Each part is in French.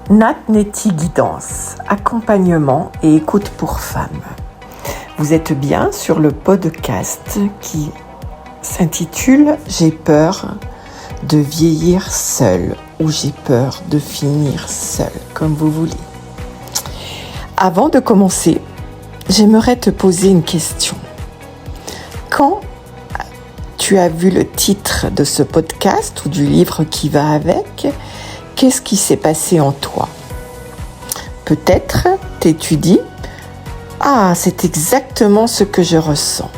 Nat Netty Guidance, accompagnement et écoute pour femmes. Vous êtes bien sur le podcast qui s'intitule « J'ai peur de vieillir seule » ou « J'ai peur de finir seule », comme vous voulez. Avant de commencer, j'aimerais te poser une question. Quand tu as vu le titre de ce podcast ou du livre qui va avec, qu'est-ce qui s'est passé en toi ? Peut-être t'es-tu dit « Ah, c'est exactement ce que je ressens ».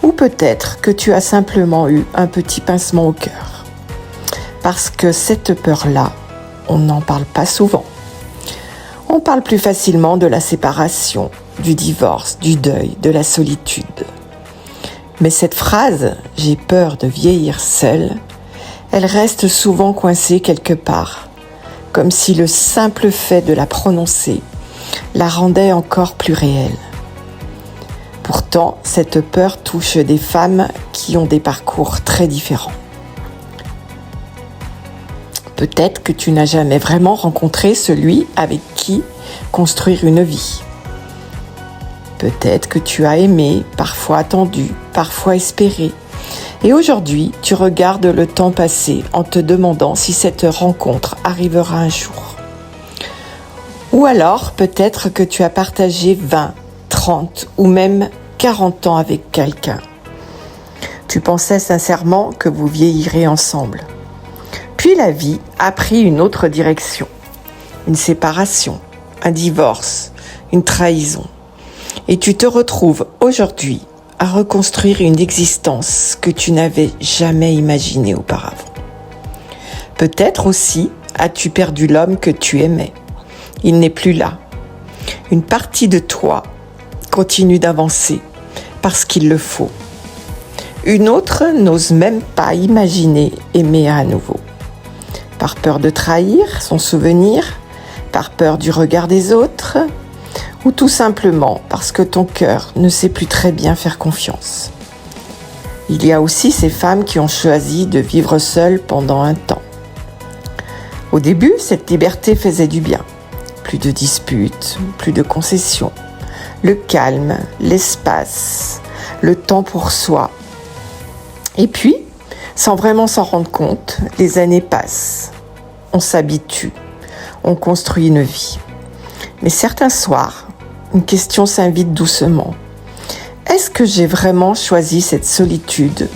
Ou peut-être que tu as simplement eu un petit pincement au cœur. Parce que cette peur-là, on n'en parle pas souvent. On parle plus facilement de la séparation, du divorce, du deuil, de la solitude. Mais cette phrase « j'ai peur de vieillir seule », elle reste souvent coincée quelque part, comme si le simple fait de la prononcer la rendait encore plus réelle. Pourtant, cette peur touche des femmes qui ont des parcours très différents. Peut-être que tu n'as jamais vraiment rencontré celui avec qui construire une vie. Peut-être que tu as aimé, parfois attendu, parfois espéré. Et aujourd'hui, tu regardes le temps passer en te demandant si cette rencontre arrivera un jour. Ou alors, peut-être que tu as partagé 20, 30 ou même 40 ans avec quelqu'un. Tu pensais sincèrement que vous vieillirez ensemble. Puis la vie a pris une autre direction. Une séparation, un divorce, une trahison. Et tu te retrouves aujourd'hui à reconstruire une existence que tu n'avais jamais imaginée auparavant. Peut-être aussi as-tu perdu l'homme que tu aimais. Il n'est plus là. Une partie de toi continue d'avancer parce qu'il le faut. Une autre n'ose même pas imaginer aimer à nouveau. Par peur de trahir son souvenir, par peur du regard des autres, ou tout simplement parce que ton cœur ne sait plus très bien faire confiance. Il y a aussi ces femmes qui ont choisi de vivre seules pendant un temps. Au début, cette liberté faisait du bien. Plus de disputes, plus de concessions, le calme, l'espace, le temps pour soi. Et puis, sans vraiment s'en rendre compte, les années passent. On s'habitue, on construit une vie. Mais certains soirs, une question s'invite doucement. Est-ce que j'ai vraiment choisi cette solitude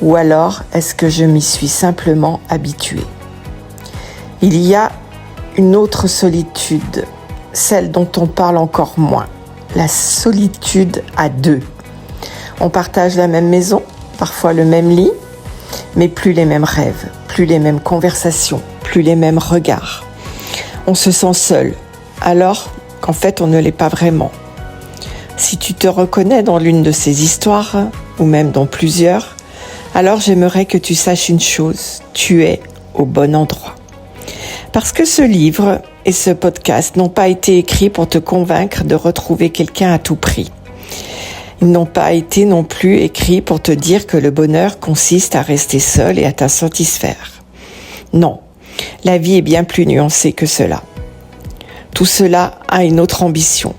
ou alors est-ce que je m'y suis simplement habituée ? Il y a une autre solitude, celle dont on parle encore moins, la solitude à deux. On partage la même maison, parfois le même lit, mais plus les mêmes rêves, plus les mêmes conversations, plus les mêmes regards. On se sent seul, alors qu'en fait on ne l'est pas vraiment. Si tu te reconnais dans l'une de ces histoires, ou même dans plusieurs, alors j'aimerais que tu saches une chose, tu es au bon endroit. Parce que ce livre et ce podcast n'ont pas été écrits pour te convaincre de retrouver quelqu'un à tout prix. Ils n'ont pas été non plus écrits pour te dire que le bonheur consiste à rester seul et à t'insatisfaire. Non, la vie est bien plus nuancée que cela. Tout cela a une autre ambition,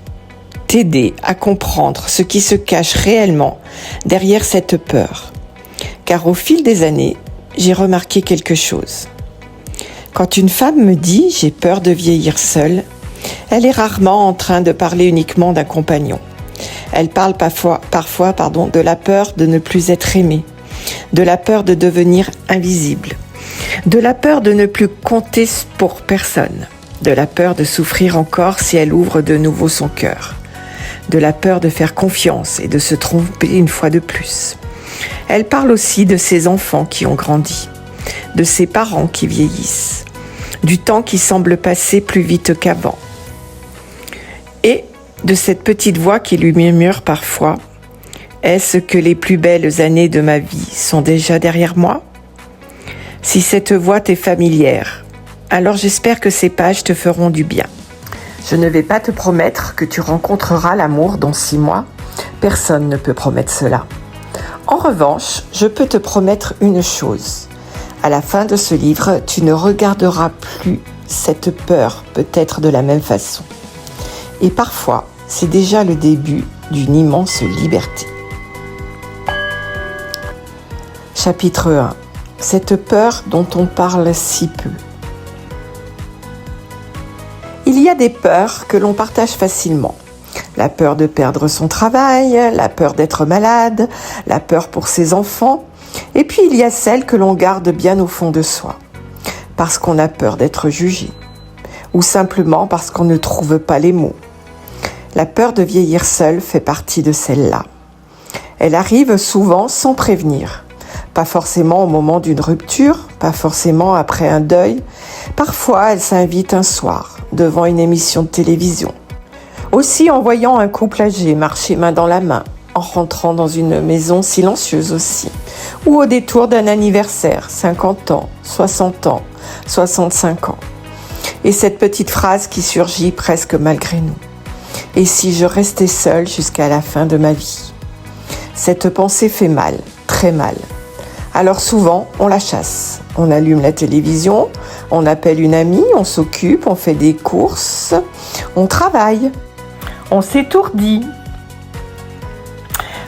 t'aider à comprendre ce qui se cache réellement derrière cette peur. Car au fil des années, j'ai remarqué quelque chose. Quand une femme me dit « j'ai peur de vieillir seule », elle est rarement en train de parler uniquement d'un compagnon. Elle parle parfois de la peur de ne plus être aimée, de la peur de devenir invisible, de la peur de ne plus compter pour personne, de la peur de souffrir encore si elle ouvre de nouveau son cœur, de la peur de faire confiance et de se tromper une fois de plus. Elle parle aussi de ses enfants qui ont grandi, de ses parents qui vieillissent, du temps qui semble passer plus vite qu'avant, et de cette petite voix qui lui murmure parfois « Est-ce que les plus belles années de ma vie sont déjà derrière moi ?» Si cette voix t'est familière, alors j'espère que ces pages te feront du bien. Je ne vais pas te promettre que tu rencontreras l'amour dans 6 mois. Personne ne peut promettre cela. En revanche, je peux te promettre une chose. À la fin de ce livre, tu ne regarderas plus cette peur peut-être de la même façon. Et parfois, c'est déjà le début d'une immense liberté. Chapitre 1. Cette peur dont on parle si peu. Il y a des peurs que l'on partage facilement. La peur de perdre son travail, la peur d'être malade, la peur pour ses enfants. Et puis il y a celles que l'on garde bien au fond de soi, parce qu'on a peur d'être jugé, ou simplement parce qu'on ne trouve pas les mots. La peur de vieillir seul fait partie de celle-là. Elle arrive souvent sans prévenir. Pas forcément au moment d'une rupture, pas forcément après un deuil. Parfois, elle s'invite un soir, devant une émission de télévision. Aussi en voyant un couple âgé marcher main dans la main, en rentrant dans une maison silencieuse aussi, ou au détour d'un anniversaire, 50 ans, 60 ans, 65 ans. Et cette petite phrase qui surgit presque malgré nous. Et si je restais seule jusqu'à la fin de ma vie? Cette pensée fait mal, très mal. Alors souvent, on la chasse. On allume la télévision, on appelle une amie, on s'occupe, on fait des courses, on travaille. On s'étourdit.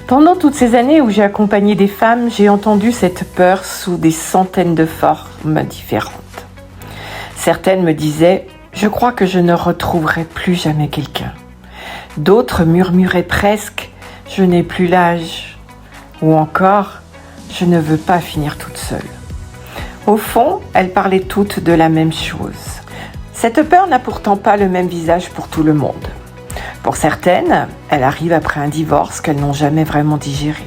Pendant toutes ces années où j'ai accompagné des femmes, j'ai entendu cette peur sous des centaines de formes différentes. Certaines me disaient « Je crois que je ne retrouverai plus jamais quelqu'un ». D'autres murmuraient presque « Je n'ai plus l'âge » ou encore « Je ne veux pas finir toute seule ». Au fond, elles parlaient toutes de la même chose. Cette peur n'a pourtant pas le même visage pour tout le monde. Pour certaines, elle arrive après un divorce qu'elles n'ont jamais vraiment digéré.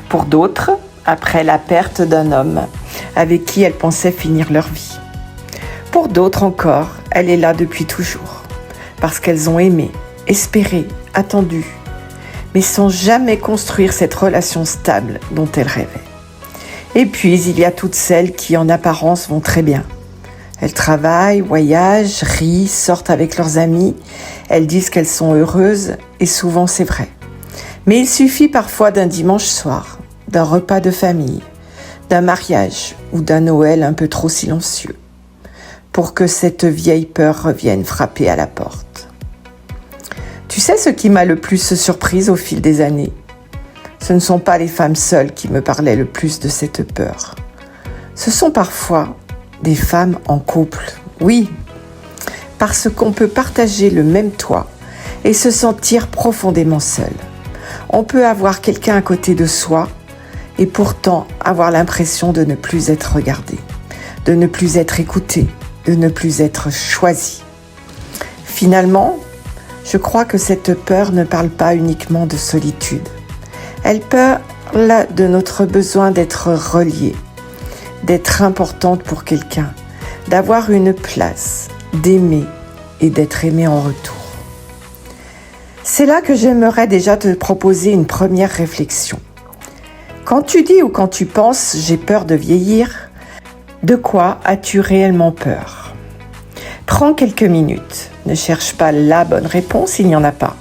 Pour d'autres, après la perte d'un homme avec qui elles pensaient finir leur vie. Pour d'autres encore, elle est là depuis toujours, parce qu'elles ont aimé, espéré, attendu, mais sans jamais construire cette relation stable dont elles rêvaient. Et puis, il y a toutes celles qui, en apparence, vont très bien. Elles travaillent, voyagent, rient, sortent avec leurs amis. Elles disent qu'elles sont heureuses, et souvent c'est vrai. Mais il suffit parfois d'un dimanche soir, d'un repas de famille, d'un mariage ou d'un Noël un peu trop silencieux, pour que cette vieille peur revienne frapper à la porte. Tu sais ce qui m'a le plus surprise au fil des années? Ce ne sont pas les femmes seules qui me parlaient le plus de cette peur. Ce sont parfois des femmes en couple, oui, parce qu'on peut partager le même toit et se sentir profondément seul. On peut avoir quelqu'un à côté de soi et pourtant avoir l'impression de ne plus être regardé, de ne plus être écouté, de ne plus être choisi. Finalement, je crois que cette peur ne parle pas uniquement de solitude. Elle parle de notre besoin d'être relié, d'être importante pour quelqu'un, d'avoir une place, d'aimer et d'être aimé en retour. C'est là que j'aimerais déjà te proposer une première réflexion. Quand tu dis ou quand tu penses « j'ai peur de vieillir », de quoi as-tu réellement peur? Prends quelques minutes, ne cherche pas la bonne réponse, il n'y en a pas.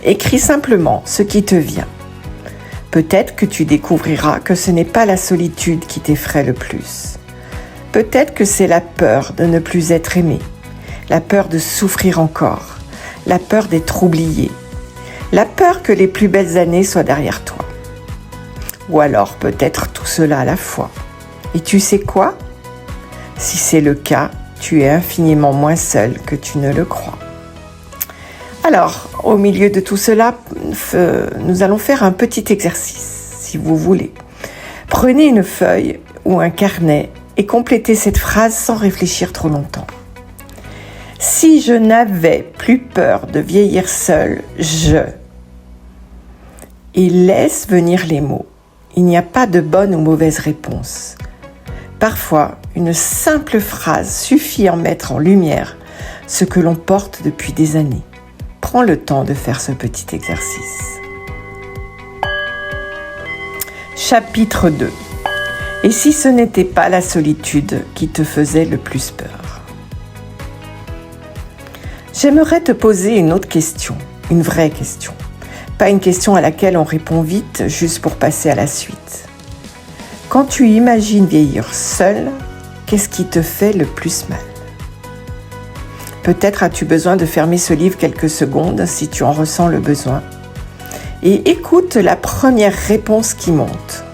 Écris simplement ce qui te vient. Peut-être que tu découvriras que ce n'est pas la solitude qui t'effraie le plus. Peut-être que c'est la peur de ne plus être aimé, la peur de souffrir encore, la peur d'être oublié, la peur que les plus belles années soient derrière toi. Ou alors peut-être tout cela à la fois. Et tu sais quoi? Si c'est le cas, tu es infiniment moins seul que tu ne le crois. Alors, au milieu de tout cela, nous allons faire un petit exercice, si vous voulez. Prenez une feuille ou un carnet et complétez cette phrase sans réfléchir trop longtemps. Si je n'avais plus peur de vieillir seul, je... Et laisse venir les mots. Il n'y a pas de bonne ou mauvaise réponse. Parfois, une simple phrase suffit à mettre en lumière ce que l'on porte depuis des années. Prends le temps de faire ce petit exercice. Chapitre 2. Et si ce n'était pas la solitude qui te faisait le plus peur? J'aimerais te poser une autre question, une vraie question. Pas une question à laquelle on répond vite juste pour passer à la suite. Quand tu imagines vieillir seul, qu'est-ce qui te fait le plus mal ? Peut-être as-tu besoin de fermer ce livre quelques secondes si tu en ressens le besoin. Et écoute la première réponse qui monte.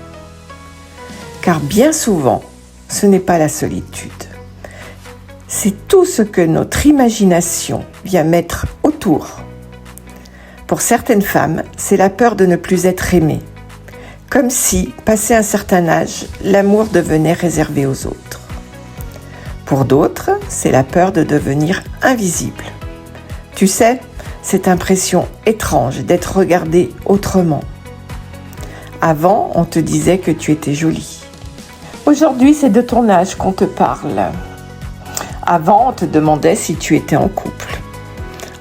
Car bien souvent, ce n'est pas la solitude. C'est tout ce que notre imagination vient mettre autour. Pour certaines femmes, c'est la peur de ne plus être aimée. Comme si, passé un certain âge, l'amour devenait réservé aux autres. Pour d'autres, c'est la peur de devenir invisible. Tu sais, cette impression étrange d'être regardée autrement. Avant, on te disait que tu étais jolie. Aujourd'hui, c'est de ton âge qu'on te parle. Avant, on te demandait si tu étais en couple.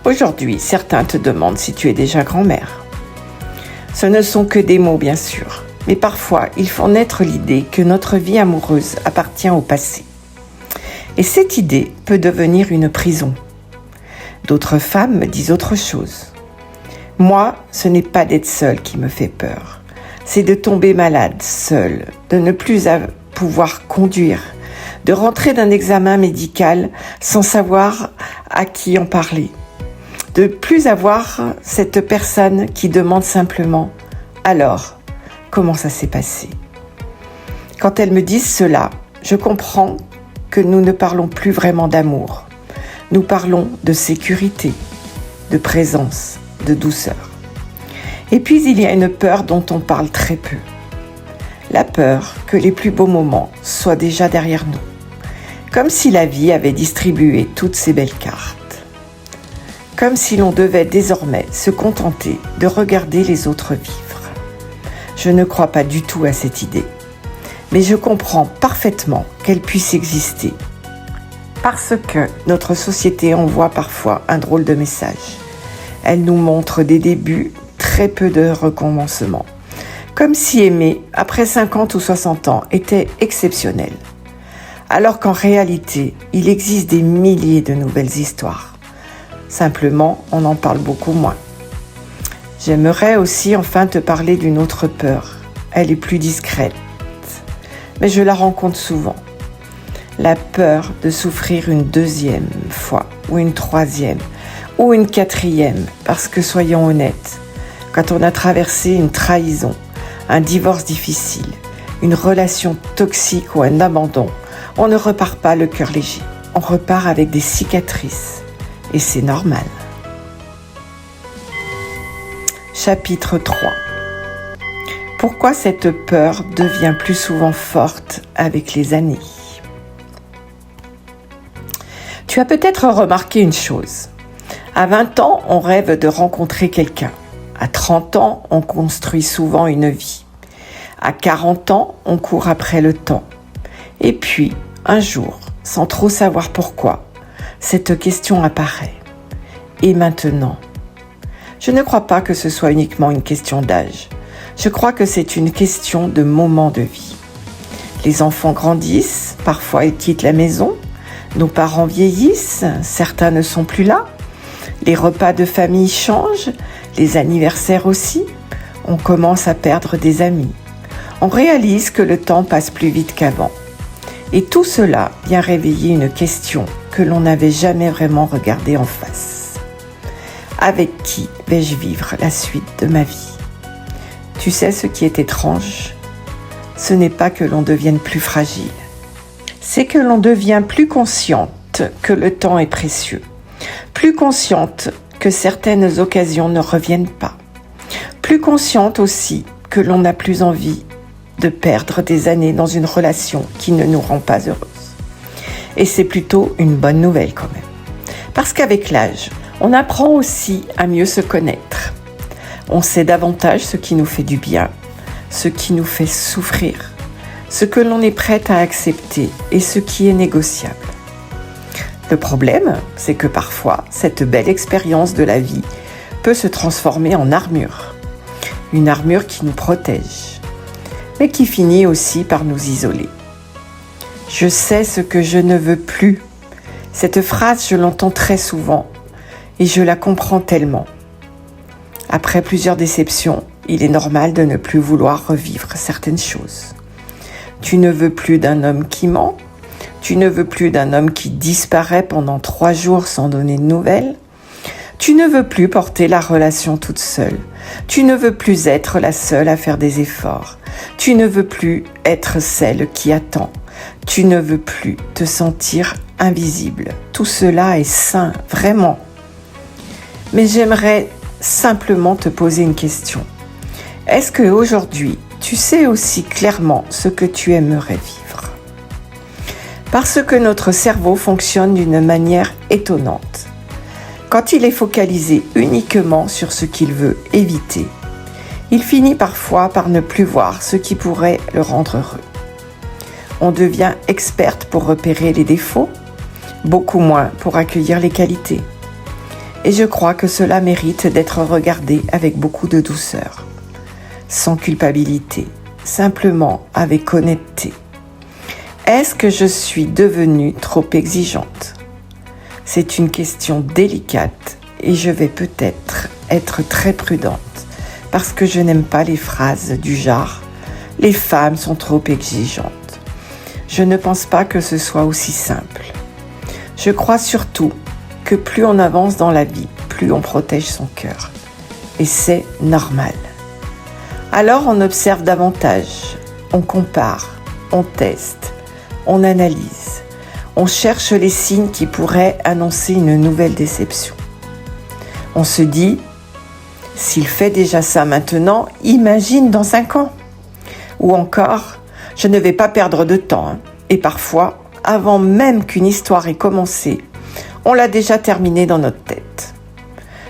Aujourd'hui, certains te demandent si tu es déjà grand-mère. Ce ne sont que des mots, bien sûr, mais parfois, ils font naître l'idée que notre vie amoureuse appartient au passé. Et cette idée peut devenir une prison. D'autres femmes me disent autre chose. Moi, ce n'est pas d'être seule qui me fait peur. C'est de tomber malade, seule, de ne plus pouvoir conduire, de rentrer d'un examen médical sans savoir à qui en parler, de plus avoir cette personne qui demande simplement « Alors, comment ça s'est passé ?» Quand elles me disent cela, je comprends que nous ne parlons plus vraiment d'amour. Nous parlons de sécurité, de présence, de douceur. Et puis il y a une peur dont on parle très peu. La peur que les plus beaux moments soient déjà derrière nous. Comme si la vie avait distribué toutes ces belles cartes. Comme si l'on devait désormais se contenter de regarder les autres vivre. Je ne crois pas du tout à cette idée. Mais je comprends parfaitement qu'elle puisse exister. Parce que notre société envoie parfois un drôle de message. Elle nous montre des débuts, très peu de recommencement. Comme si aimer après 50 ou 60 ans était exceptionnel. Alors qu'en réalité, il existe des milliers de nouvelles histoires. Simplement, on en parle beaucoup moins. J'aimerais aussi enfin te parler d'une autre peur. Elle est plus discrète, mais je la rencontre souvent. La peur de souffrir une deuxième fois, ou une troisième, ou une quatrième, parce que soyons honnêtes, quand on a traversé une trahison, un divorce difficile, une relation toxique ou un abandon, on ne repart pas le cœur léger. On repart avec des cicatrices. Et c'est normal. Chapitre 3. Pourquoi cette peur devient plus souvent forte avec les années ? Tu as peut-être remarqué une chose. À 20 ans, on rêve de rencontrer quelqu'un. À 30 ans, on construit souvent une vie. À 40 ans, on court après le temps. Et puis, un jour, sans trop savoir pourquoi, cette question apparaît. Et maintenant ? Je ne crois pas que ce soit uniquement une question d'âge. Je crois que c'est une question de moment de vie. Les enfants grandissent, parfois ils quittent la maison. Nos parents vieillissent, certains ne sont plus là. Les repas de famille changent, les anniversaires aussi. On commence à perdre des amis. On réalise que le temps passe plus vite qu'avant. Et tout cela vient réveiller une question que l'on n'avait jamais vraiment regardée en face. Avec qui vais-je vivre la suite de ma vie ? Tu sais ce qui est étrange ? Ce n'est pas que l'on devienne plus fragile. C'est que l'on devient plus consciente que le temps est précieux. Plus consciente que certaines occasions ne reviennent pas. Plus consciente aussi que l'on n'a plus envie de perdre des années dans une relation qui ne nous rend pas heureuse. Et c'est plutôt une bonne nouvelle quand même. Parce qu'avec l'âge, on apprend aussi à mieux se connaître. On sait davantage ce qui nous fait du bien, ce qui nous fait souffrir, ce que l'on est prêt à accepter et ce qui est négociable. Le problème, c'est que parfois, cette belle expérience de la vie peut se transformer en armure. Une armure qui nous protège, mais qui finit aussi par nous isoler. Je sais ce que je ne veux plus. Cette phrase, je l'entends très souvent et je la comprends tellement. Après plusieurs déceptions, il est normal de ne plus vouloir revivre certaines choses. Tu ne veux plus d'un homme qui ment. Tu ne veux plus d'un homme qui disparaît pendant 3 jours sans donner de nouvelles. Tu ne veux plus porter la relation toute seule. Tu ne veux plus être la seule à faire des efforts. Tu ne veux plus être celle qui attend. Tu ne veux plus te sentir invisible. Tout cela est sain, vraiment. Mais j'aimerais simplement te poser une question. Est-ce qu'aujourd'hui, tu sais aussi clairement ce que tu aimerais vivre? Parce que notre cerveau fonctionne d'une manière étonnante. Quand il est focalisé uniquement sur ce qu'il veut éviter, il finit parfois par ne plus voir ce qui pourrait le rendre heureux. On devient experte pour repérer les défauts, beaucoup moins pour accueillir les qualités. Et je crois que cela mérite d'être regardé avec beaucoup de douceur, sans culpabilité, simplement avec honnêteté. Est-ce que je suis devenue trop exigeante? C'est une question délicate et je vais peut-être être très prudente parce que je n'aime pas les phrases du genre « les femmes sont trop exigeantes ». Je ne pense pas que ce soit aussi simple. Je crois surtout que plus on avance dans la vie, plus on protège son cœur. Et c'est normal. Alors on observe davantage, on compare, on teste, on analyse. On cherche les signes qui pourraient annoncer une nouvelle déception. On se dit, s'il fait déjà ça maintenant, imagine dans 5 ans. Ou encore, je ne vais pas perdre de temps. Et parfois, avant même qu'une histoire ait commencé, on l'a déjà terminée dans notre tête.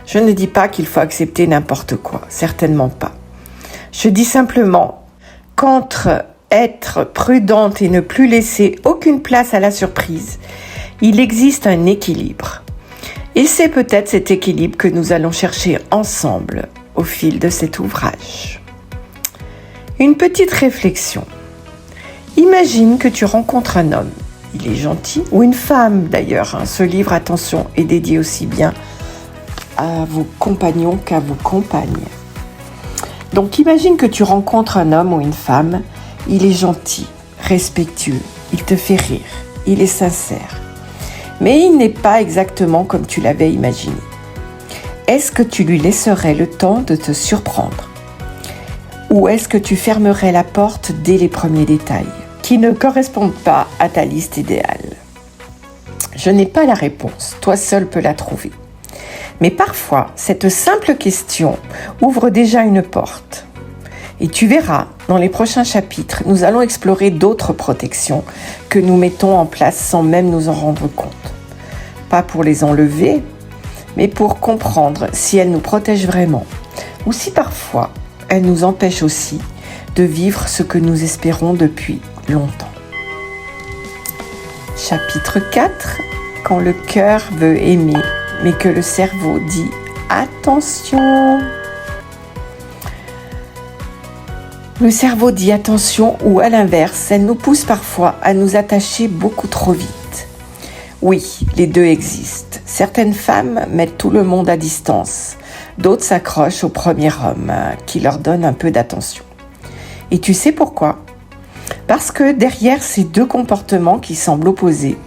Je ne dis pas qu'il faut accepter n'importe quoi, certainement pas. Je dis simplement qu'entre être prudente et ne plus laisser aucune place à la surprise, il existe un équilibre. Et c'est peut-être cet équilibre que nous allons chercher ensemble au fil de cet ouvrage. Une petite réflexion. Imagine que tu rencontres un homme, il est gentil, ou une femme d'ailleurs. Ce livre, attention, est dédié aussi bien à vos compagnons qu'à vos compagnes. Donc imagine que tu rencontres un homme ou une femme. Il est gentil, respectueux, il te fait rire, il est sincère. Mais il n'est pas exactement comme tu l'avais imaginé. Est-ce que tu lui laisserais le temps de te surprendre? Ou est-ce que tu fermerais la porte dès les premiers détails qui ne correspondent pas à ta liste idéale? Je n'ai pas la réponse, toi seul peux la trouver. Mais parfois, cette simple question ouvre déjà une porte. Et tu verras, dans les prochains chapitres, nous allons explorer d'autres protections que nous mettons en place sans même nous en rendre compte. Pas pour les enlever, mais pour comprendre si elles nous protègent vraiment, ou si parfois elles nous empêchent aussi de vivre ce que nous espérons depuis longtemps. Chapitre 4. Quand le cœur veut aimer, mais que le cerveau dit « attention ». Le cerveau dit attention ou à l'inverse, elle nous pousse parfois à nous attacher beaucoup trop vite. Oui, les deux existent. Certaines femmes mettent tout le monde à distance. D'autres s'accrochent au premier homme qui leur donne un peu d'attention. Et tu sais pourquoi? Parce que derrière ces deux comportements qui semblent opposés,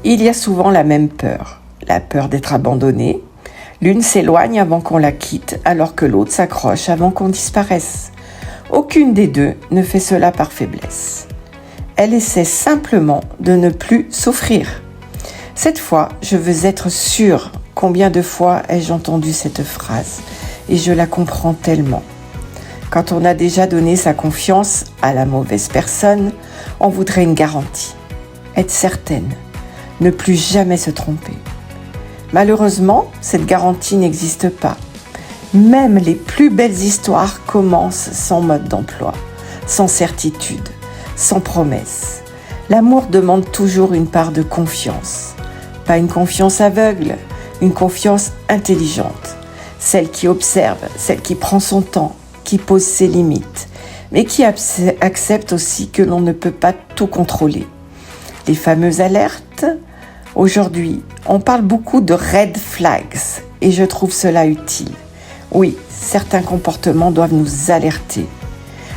il y a souvent la même peur. La peur d'être abandonnée. L'une s'éloigne avant qu'on la quitte, alors que l'autre s'accroche avant qu'on disparaisse. Aucune des deux ne fait cela par faiblesse. Elle essaie simplement de ne plus souffrir. Cette fois, je veux être sûre combien de fois ai-je entendu cette phrase et je la comprends tellement. Quand on a déjà donné sa confiance à la mauvaise personne, on voudrait une garantie. Être certaine, ne plus jamais se tromper. Malheureusement, cette garantie n'existe pas. Même les plus belles histoires commencent sans mode d'emploi, sans certitude, sans promesse. L'amour demande toujours une part de confiance. Pas une confiance aveugle, une confiance intelligente. Celle qui observe, celle qui prend son temps, qui pose ses limites, mais qui accepte aussi que l'on ne peut pas tout contrôler. Les fameuses alertes. Aujourd'hui, on parle beaucoup de red flags et je trouve cela utile. Oui, certains comportements doivent nous alerter.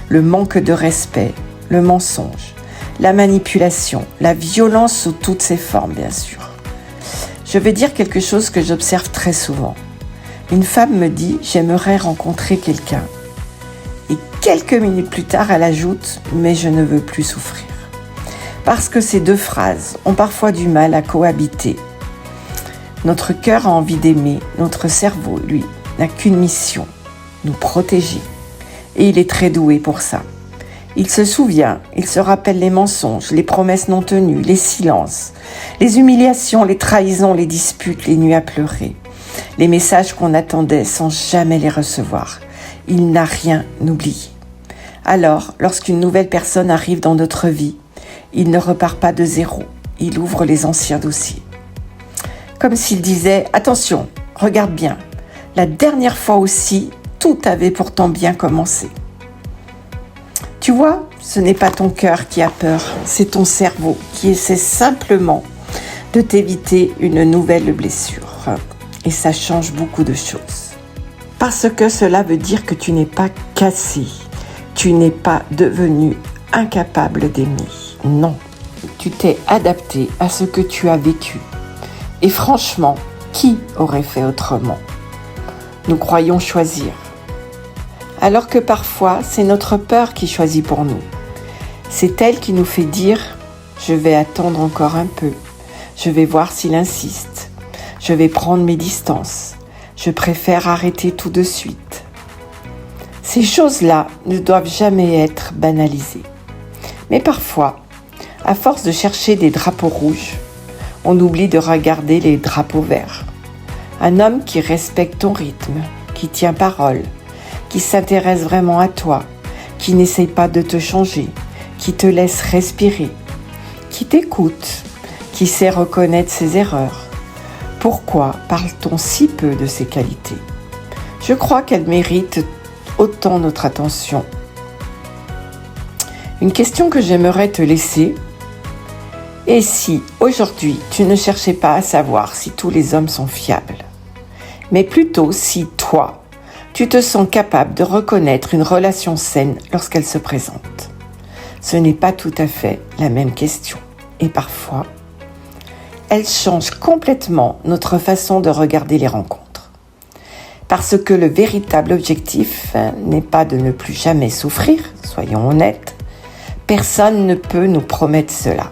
Le manque de respect, le mensonge, la manipulation, la violence sous toutes ses formes, bien sûr. Je vais dire quelque chose que j'observe très souvent. Une femme me dit « j'aimerais rencontrer quelqu'un ». Et quelques minutes plus tard, elle ajoute « mais je ne veux plus souffrir ». Parce que ces deux phrases ont parfois du mal à cohabiter. Notre cœur a envie d'aimer, notre cerveau, lui, n'a qu'une mission, nous protéger. Et il est très doué pour ça. Il se souvient, il se rappelle les mensonges, les promesses non tenues, les silences, les humiliations, les trahisons, les disputes, les nuits à pleurer, les messages qu'on attendait sans jamais les recevoir. Il n'a rien oublié. Alors, lorsqu'une nouvelle personne arrive dans notre vie, il ne repart pas de zéro, il ouvre les anciens dossiers. Comme s'il disait « Attention, regarde bien, la dernière fois aussi, tout avait pourtant bien commencé. » Tu vois, ce n'est pas ton cœur qui a peur, c'est ton cerveau qui essaie simplement de t'éviter une nouvelle blessure. Et ça change beaucoup de choses. Parce que cela veut dire que tu n'es pas cassé, tu n'es pas devenu incapable d'aimer. Non, tu t'es adapté à ce que tu as vécu. Et franchement, qui aurait fait autrement ? Nous croyons choisir. Alors que parfois, c'est notre peur qui choisit pour nous. C'est elle qui nous fait dire « je vais attendre encore un peu, je vais voir s'il insiste, je vais prendre mes distances, je préfère arrêter tout de suite ». Ces choses-là ne doivent jamais être banalisées. Mais parfois, à force de chercher des drapeaux rouges, on oublie de regarder les drapeaux verts. Un homme qui respecte ton rythme, qui tient parole, qui s'intéresse vraiment à toi, qui n'essaye pas de te changer, qui te laisse respirer, qui t'écoute, qui sait reconnaître ses erreurs. Pourquoi parle-t-on si peu de ses qualités ? Je crois qu'elles méritent autant notre attention. Une question que j'aimerais te laisser. Et si, aujourd'hui, tu ne cherchais pas à savoir si tous les hommes sont fiables, mais plutôt si toi, tu te sens capable de reconnaître une relation saine lorsqu'elle se présente. Ce n'est pas tout à fait la même question. Et parfois, elle change complètement notre façon de regarder les rencontres. Parce que le véritable objectif n'est pas de ne plus jamais souffrir, soyons honnêtes. Personne ne peut nous promettre cela.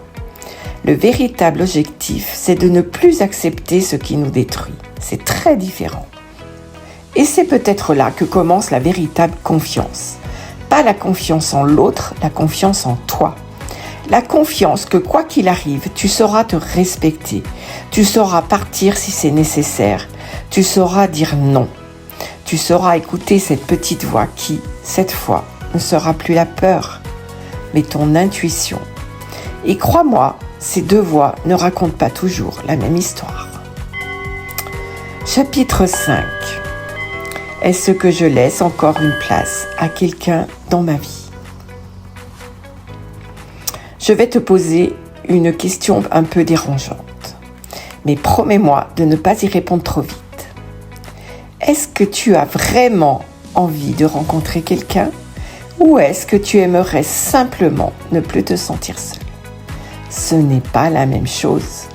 Le véritable objectif, c'est de ne plus accepter ce qui nous détruit. C'est très différent. Et c'est peut-être là que commence la véritable confiance. Pas la confiance en l'autre, la confiance en toi. La confiance que quoi qu'il arrive, tu sauras te respecter. Tu sauras partir si c'est nécessaire. Tu sauras dire non. Tu sauras écouter cette petite voix qui, cette fois, ne sera plus la peur, mais ton intuition. Et crois-moi, ces deux voix ne racontent pas toujours la même histoire. Chapitre 5. Est-ce que je laisse encore une place à quelqu'un dans ma vie ? Je vais te poser une question un peu dérangeante, mais promets-moi de ne pas y répondre trop vite. Est-ce que tu as vraiment envie de rencontrer quelqu'un ou est-ce que tu aimerais simplement ne plus te sentir seul ? Ce n'est pas la même chose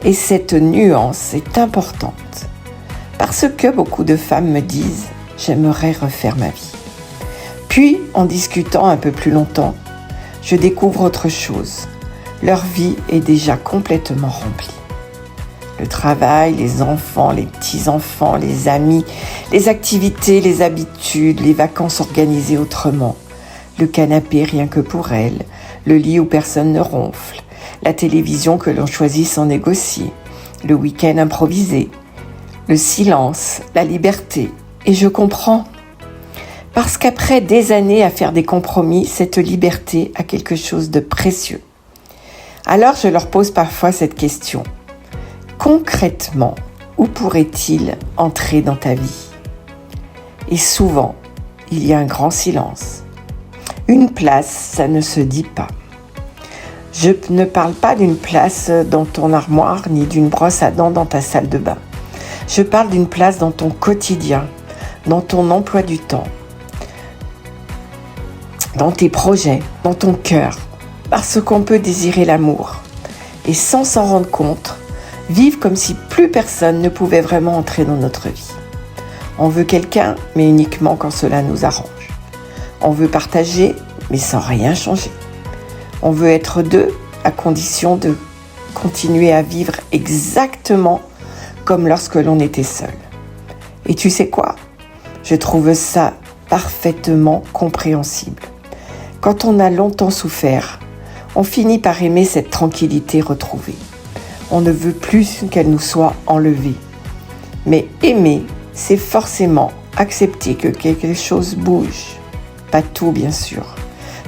et cette nuance est importante. Parce que beaucoup de femmes me disent « j'aimerais refaire ma vie ». Puis, en discutant un peu plus longtemps, je découvre autre chose. Leur vie est déjà complètement remplie. Le travail, les enfants, les petits-enfants, les amis, les activités, les habitudes, les vacances organisées autrement, le canapé rien que pour elles, le lit où personne ne ronfle, la télévision que l'on choisit sans négocier, le week-end improvisé, le silence, la liberté. Et je comprends. Parce qu'après des années à faire des compromis, cette liberté a quelque chose de précieux. Alors je leur pose parfois cette question. Concrètement, où pourrait-il entrer dans ta vie ? Et souvent, il y a un grand silence. Une place, ça ne se dit pas. Je ne parle pas d'une place dans ton armoire ni d'une brosse à dents dans ta salle de bain. Je parle d'une place dans ton quotidien, dans ton emploi du temps, dans tes projets, dans ton cœur, parce qu'on peut désirer l'amour et sans s'en rendre compte, vivre comme si plus personne ne pouvait vraiment entrer dans notre vie. On veut quelqu'un, mais uniquement quand cela nous arrange. On veut partager, mais sans rien changer. On veut être deux, à condition de continuer à vivre exactement comme lorsque l'on était seul. Et tu sais quoi ? Je trouve ça parfaitement compréhensible. Quand on a longtemps souffert, on finit par aimer cette tranquillité retrouvée. On ne veut plus qu'elle nous soit enlevée. Mais aimer, c'est forcément accepter que quelque chose bouge. Pas tout, bien sûr.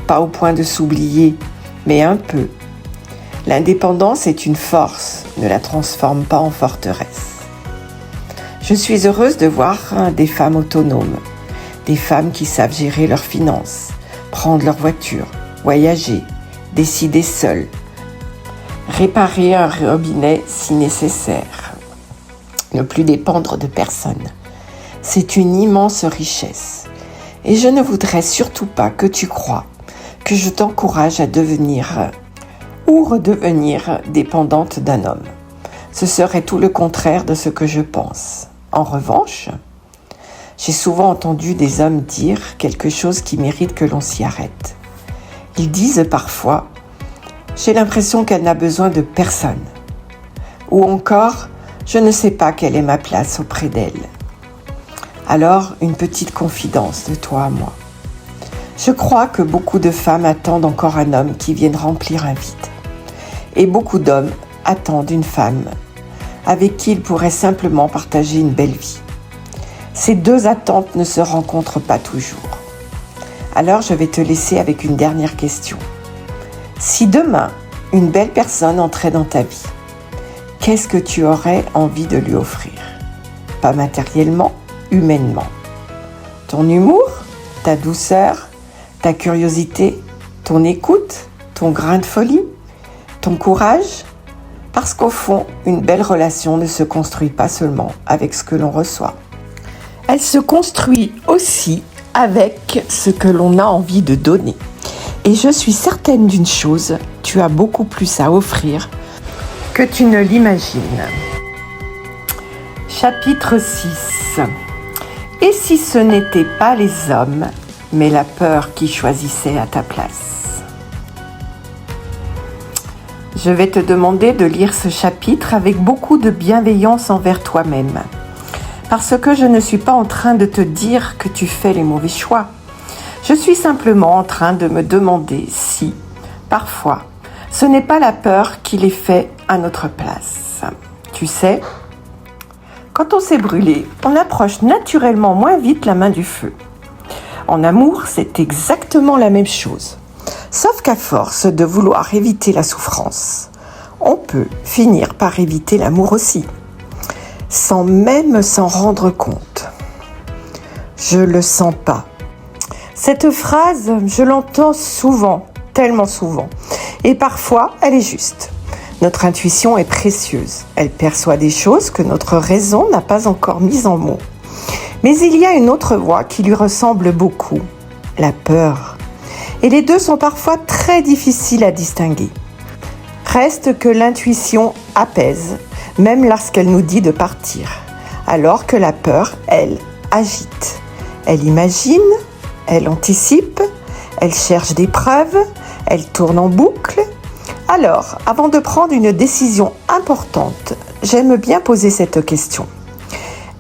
Pas au point de s'oublier, mais un peu. L'indépendance est une force, ne la transforme pas en forteresse. Je suis heureuse de voir des femmes autonomes, des femmes qui savent gérer leurs finances, prendre leur voiture, voyager, décider seules, réparer un robinet si nécessaire, ne plus dépendre de personne. C'est une immense richesse. Et je ne voudrais surtout pas que tu crois que je t'encourage à devenir ou redevenir dépendante d'un homme. Ce serait tout le contraire de ce que je pense. En revanche, j'ai souvent entendu des hommes dire quelque chose qui mérite que l'on s'y arrête. Ils disent parfois « J'ai l'impression qu'elle n'a besoin de personne » ou encore « Je ne sais pas quelle est ma place auprès d'elle ». Alors, une petite confidence de toi à moi. Je crois que beaucoup de femmes attendent encore un homme qui vienne remplir un vide. Et beaucoup d'hommes attendent une femme avec qui ils pourraient simplement partager une belle vie. Ces deux attentes ne se rencontrent pas toujours. Alors, je vais te laisser avec une dernière question. Si demain, une belle personne entrait dans ta vie, qu'est-ce que tu aurais envie de lui offrir ? Pas matériellement, humainement. Ton humour, ta douceur, ta curiosité, ton écoute, ton grain de folie, ton courage, parce qu'au fond, une belle relation ne se construit pas seulement avec ce que l'on reçoit. Elle se construit aussi avec ce que l'on a envie de donner. Et je suis certaine d'une chose, tu as beaucoup plus à offrir que tu ne l'imagines. Chapitre 6. Et si ce n'était pas les hommes, mais la peur qui choisissait à ta place ? Je vais te demander de lire ce chapitre avec beaucoup de bienveillance envers toi-même. Parce que je ne suis pas en train de te dire que tu fais les mauvais choix. Je suis simplement en train de me demander si, parfois, ce n'est pas la peur qui les fait à notre place. Tu sais, quand on s'est brûlé, on approche naturellement moins vite la main du feu. En amour, c'est exactement la même chose. Sauf qu'à force de vouloir éviter la souffrance, on peut finir par éviter l'amour aussi, sans même s'en rendre compte. Je le sens pas. Cette phrase, je l'entends souvent, tellement souvent, et parfois elle est juste. Notre intuition est précieuse. Elle perçoit des choses que notre raison n'a pas encore mises en mots. Mais il y a une autre voix qui lui ressemble beaucoup, la peur. Et les deux sont parfois très difficiles à distinguer. Reste que l'intuition apaise, même lorsqu'elle nous dit de partir, alors que la peur, elle, agite. Elle imagine, elle anticipe, elle cherche des preuves, elle tourne en boucle. Alors, avant de prendre une décision importante, j'aime bien poser cette question.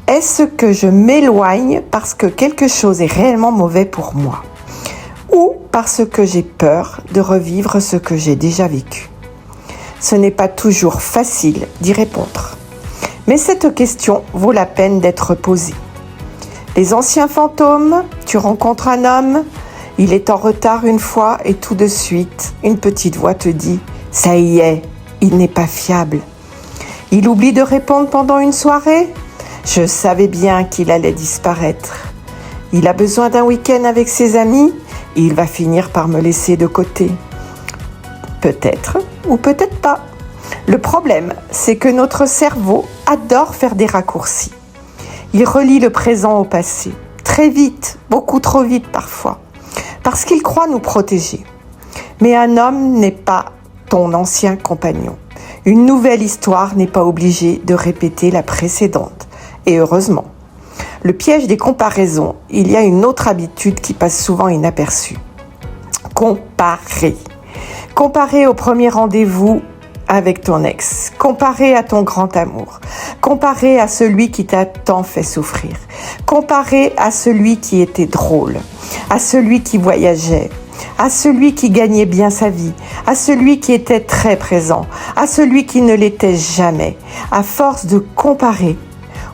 Est-ce que je m'éloigne parce que quelque chose est réellement mauvais pour moi ? Ou parce que j'ai peur de revivre ce que j'ai déjà vécu ? Ce n'est pas toujours facile d'y répondre. Mais cette question vaut la peine d'être posée. Les anciens fantômes, tu rencontres un homme, il est en retard une fois et tout de suite, une petite voix te dit « Ça y est, il n'est pas fiable ». Il oublie de répondre pendant une soirée ? Je savais bien qu'il allait disparaître. Il a besoin d'un week-end avec ses amis ? Il va finir par me laisser de côté. Peut-être ou peut-être pas. Le problème, c'est que notre cerveau adore faire des raccourcis. Il relie le présent au passé, très vite, beaucoup trop vite parfois, parce qu'il croit nous protéger. Mais un homme n'est pas ton ancien compagnon. Une nouvelle histoire n'est pas obligée de répéter la précédente. Et heureusement. Le piège des comparaisons, il y a une autre habitude qui passe souvent inaperçue. Comparer. Comparer au premier rendez-vous avec ton ex. Comparer à ton grand amour. Comparer à celui qui t'a tant fait souffrir. Comparer à celui qui était drôle. À celui qui voyageait. À celui qui gagnait bien sa vie, à celui qui était très présent, à celui qui ne l'était jamais. À force de comparer,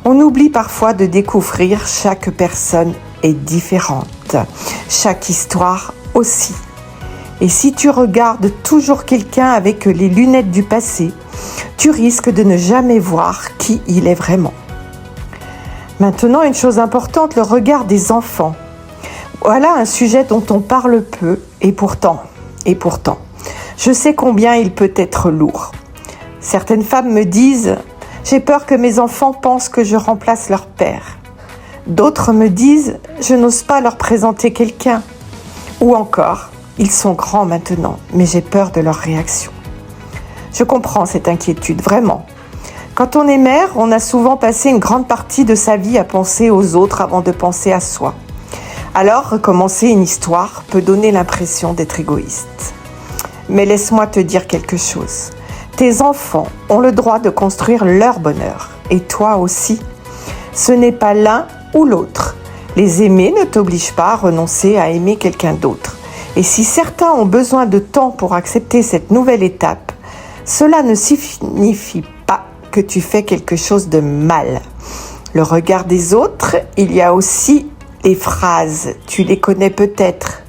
on oublie parfois de découvrir chaque personne est différente, chaque histoire aussi. Et si tu regardes toujours quelqu'un avec les lunettes du passé, tu risques de ne jamais voir qui il est vraiment. Maintenant, une chose importante, le regard des enfants. Voilà un sujet dont on parle peu, et pourtant, je sais combien il peut être lourd. Certaines femmes me disent « J'ai peur que mes enfants pensent que je remplace leur père ». D'autres me disent « Je n'ose pas leur présenter quelqu'un ». Ou encore « Ils sont grands maintenant, mais j'ai peur de leur réaction ». Je comprends cette inquiétude, vraiment. Quand on est mère, on a souvent passé une grande partie de sa vie à penser aux autres avant de penser à soi. Alors, recommencer une histoire peut donner l'impression d'être égoïste. Mais laisse-moi te dire quelque chose. Tes enfants ont le droit de construire leur bonheur, et toi aussi. Ce n'est pas l'un ou l'autre. Les aimer ne t'oblige pas à renoncer à aimer quelqu'un d'autre. Et si certains ont besoin de temps pour accepter cette nouvelle étape, cela ne signifie pas que tu fais quelque chose de mal. Le regard des autres, il y a aussi les phrases, tu les connais peut-être.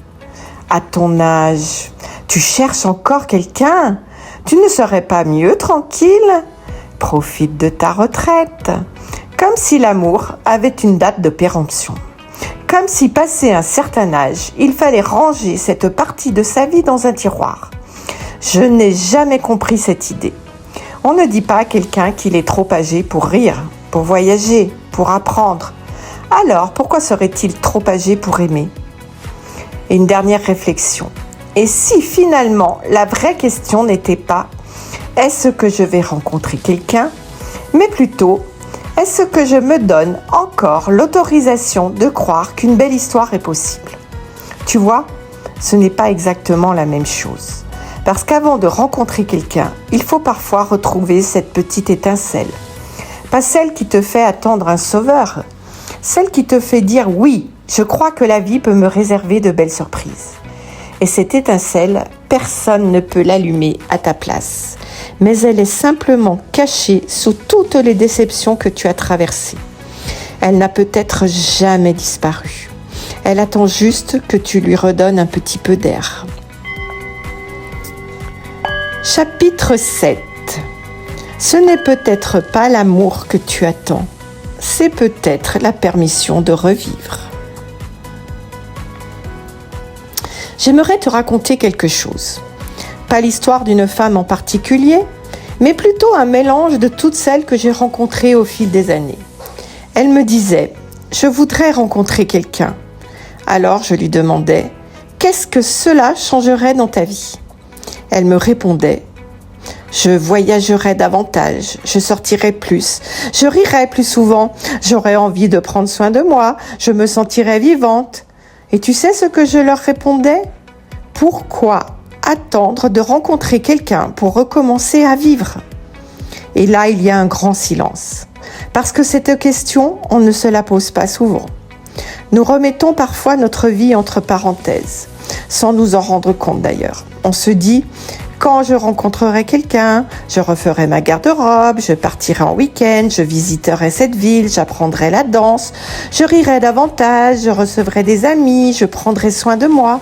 À ton âge, tu cherches encore quelqu'un? Tu ne serais pas mieux tranquille? Profite de ta retraite. Comme si l'amour avait une date de péremption. Comme si passé un certain âge, il fallait ranger cette partie de sa vie dans un tiroir. Je n'ai jamais compris cette idée. On ne dit pas à quelqu'un qu'il est trop âgé pour rire, pour voyager, pour apprendre. Alors, pourquoi serait-il trop âgé pour aimer? Et une dernière réflexion. Et si finalement, la vraie question n'était pas « Est-ce que je vais rencontrer quelqu'un ?» mais plutôt « Est-ce que je me donne encore l'autorisation de croire qu'une belle histoire est possible ?» Tu vois, ce n'est pas exactement la même chose. Parce qu'avant de rencontrer quelqu'un, il faut parfois retrouver cette petite étincelle. Pas celle qui te fait attendre un sauveur, celle qui te fait dire « Oui, je crois que la vie peut me réserver de belles surprises. » Et cette étincelle, personne ne peut l'allumer à ta place. Mais elle est simplement cachée sous toutes les déceptions que tu as traversées. Elle n'a peut-être jamais disparu. Elle attend juste que tu lui redonnes un petit peu d'air. Chapitre 7. Ce n'est peut-être pas l'amour que tu attends. C'est peut-être la permission de revivre. J'aimerais te raconter quelque chose. Pas l'histoire d'une femme en particulier, mais plutôt un mélange de toutes celles que j'ai rencontrées au fil des années. Elle me disait « Je voudrais rencontrer quelqu'un ». Alors je lui demandais « Qu'est-ce que cela changerait dans ta vie ?» Elle me répondait « Je voyagerais davantage, je sortirais plus, je rirais plus souvent, j'aurais envie de prendre soin de moi, je me sentirais vivante. » Et tu sais ce que je leur répondais? Pourquoi attendre de rencontrer quelqu'un pour recommencer à vivre? Et là, il y a un grand silence. Parce que cette question, on ne se la pose pas souvent. Nous remettons parfois notre vie entre parenthèses, sans nous en rendre compte d'ailleurs. On se dit, quand je rencontrerai quelqu'un, je referai ma garde-robe, je partirai en week-end, je visiterai cette ville, j'apprendrai la danse, je rirai davantage, je recevrai des amis, je prendrai soin de moi.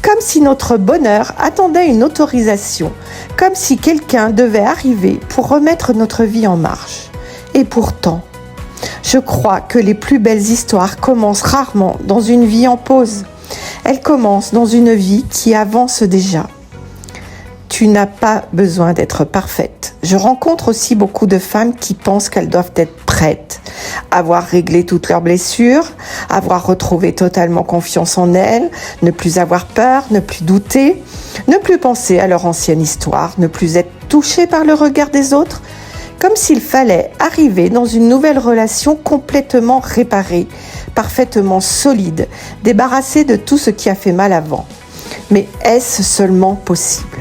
Comme si notre bonheur attendait une autorisation, comme si quelqu'un devait arriver pour remettre notre vie en marche. Et pourtant, je crois que les plus belles histoires commencent rarement dans une vie en pause. Elles commencent dans une vie qui avance déjà. Tu n'as pas besoin d'être parfaite je rencontre aussi beaucoup de femmes qui pensent qu'elles doivent être prêtes, avoir réglé toutes leurs blessures, avoir retrouvé totalement confiance en elles, ne plus avoir peur, ne plus douter, ne plus penser à leur ancienne histoire, ne plus être touchées par le regard des autres, comme s'il fallait arriver dans une nouvelle relation complètement réparée, parfaitement solide, débarrassée de tout ce qui a fait mal avant. Mais est-ce seulement possible ?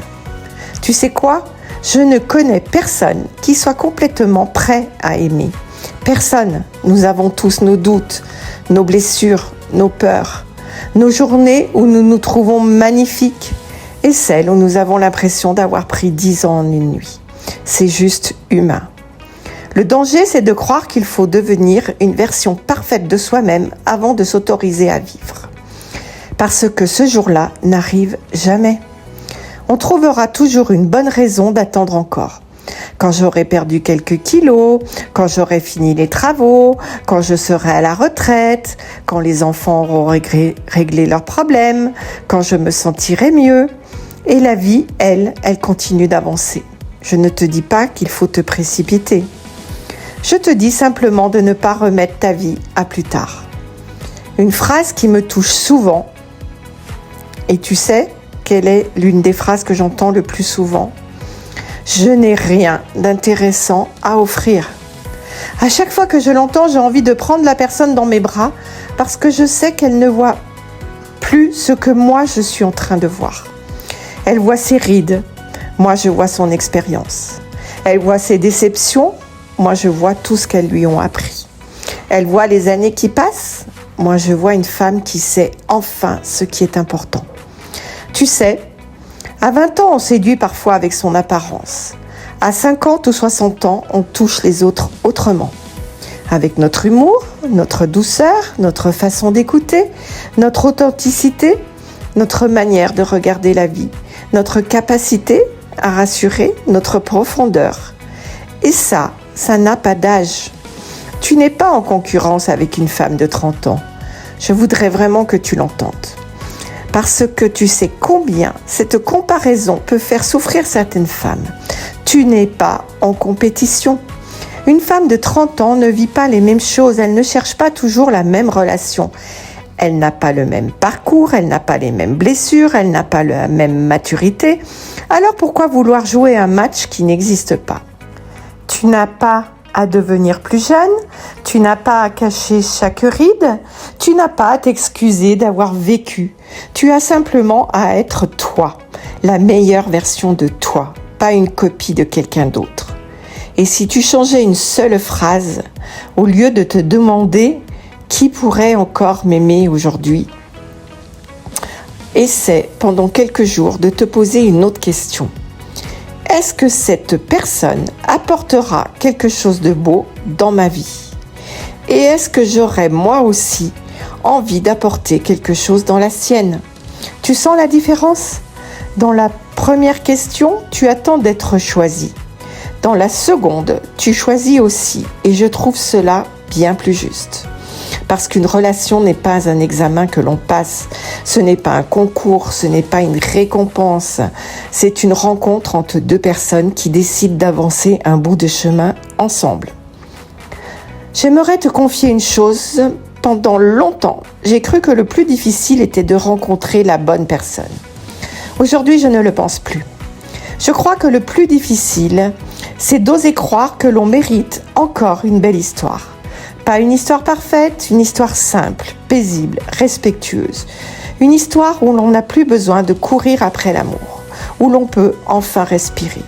Tu sais quoi ? Je ne connais personne qui soit complètement prêt à aimer. Personne. Nous avons tous nos doutes, nos blessures, nos peurs, nos journées où nous nous trouvons magnifiques et celles où nous avons l'impression d'avoir pris 10 ans en une nuit. C'est juste humain. Le danger, c'est de croire qu'il faut devenir une version parfaite de soi-même avant de s'autoriser à vivre. Parce que ce jour-là n'arrive jamais. On trouvera toujours une bonne raison d'attendre encore. Quand j'aurai perdu quelques kilos, quand j'aurai fini les travaux, quand je serai à la retraite, quand les enfants auront réglé leurs problèmes, quand je me sentirai mieux. Et la vie, elle continue d'avancer. Je ne te dis pas qu'il faut te précipiter. Je te dis simplement de ne pas remettre ta vie à plus tard. Une phrase qui me touche souvent, et tu sais quelle est l'une des phrases que j'entends le plus souvent ? Je n'ai rien d'intéressant à offrir. À chaque fois que je l'entends, j'ai envie de prendre la personne dans mes bras parce que je sais qu'elle ne voit plus ce que moi je suis en train de voir. Elle voit ses rides, moi je vois son expérience. Elle voit ses déceptions, moi je vois tout ce qu'elles lui ont appris. Elle voit les années qui passent, moi je vois une femme qui sait enfin ce qui est important. Tu sais, à 20 ans, on séduit parfois avec son apparence. À 50 ou 60 ans, on touche les autres autrement. Avec notre humour, notre douceur, notre façon d'écouter, notre authenticité, notre manière de regarder la vie, notre capacité à rassurer, notre profondeur. Et ça n'a pas d'âge. Tu n'es pas en concurrence avec une femme de 30 ans. Je voudrais vraiment que tu l'entendes. Parce que tu sais combien cette comparaison peut faire souffrir certaines femmes. Tu n'es pas en compétition. Une femme de 30 ans ne vit pas les mêmes choses, elle ne cherche pas toujours la même relation. Elle n'a pas le même parcours, elle n'a pas les mêmes blessures, elle n'a pas la même maturité. Alors pourquoi vouloir jouer un match qui n'existe pas ? Tu n'as pas à devenir plus jeune, tu n'as pas à cacher chaque ride, tu n'as pas à t'excuser d'avoir vécu. Tu as simplement à être toi, la meilleure version de toi, pas une copie de quelqu'un d'autre. Et si tu changeais une seule phrase, au lieu de te demander qui pourrait encore m'aimer aujourd'hui, essaie pendant quelques jours de te poser une autre question. Est-ce que cette personne apportera quelque chose de beau dans ma vie ? Et est-ce que j'aurai moi aussi envie d'apporter quelque chose dans la sienne ? Tu sens la différence ? Dans la première question, tu attends d'être choisi. Dans la seconde, tu choisis aussi. Et je trouve cela bien plus juste. Parce qu'une relation n'est pas un examen que l'on passe, ce n'est pas un concours, ce n'est pas une récompense, c'est une rencontre entre deux personnes qui décident d'avancer un bout de chemin ensemble. J'aimerais te confier une chose, pendant longtemps, j'ai cru que le plus difficile était de rencontrer la bonne personne. Aujourd'hui, je ne le pense plus. Je crois que le plus difficile, c'est d'oser croire que l'on mérite encore une belle histoire. Pas une histoire parfaite, une histoire simple, paisible, respectueuse. Une histoire où l'on n'a plus besoin de courir après l'amour, où l'on peut enfin respirer.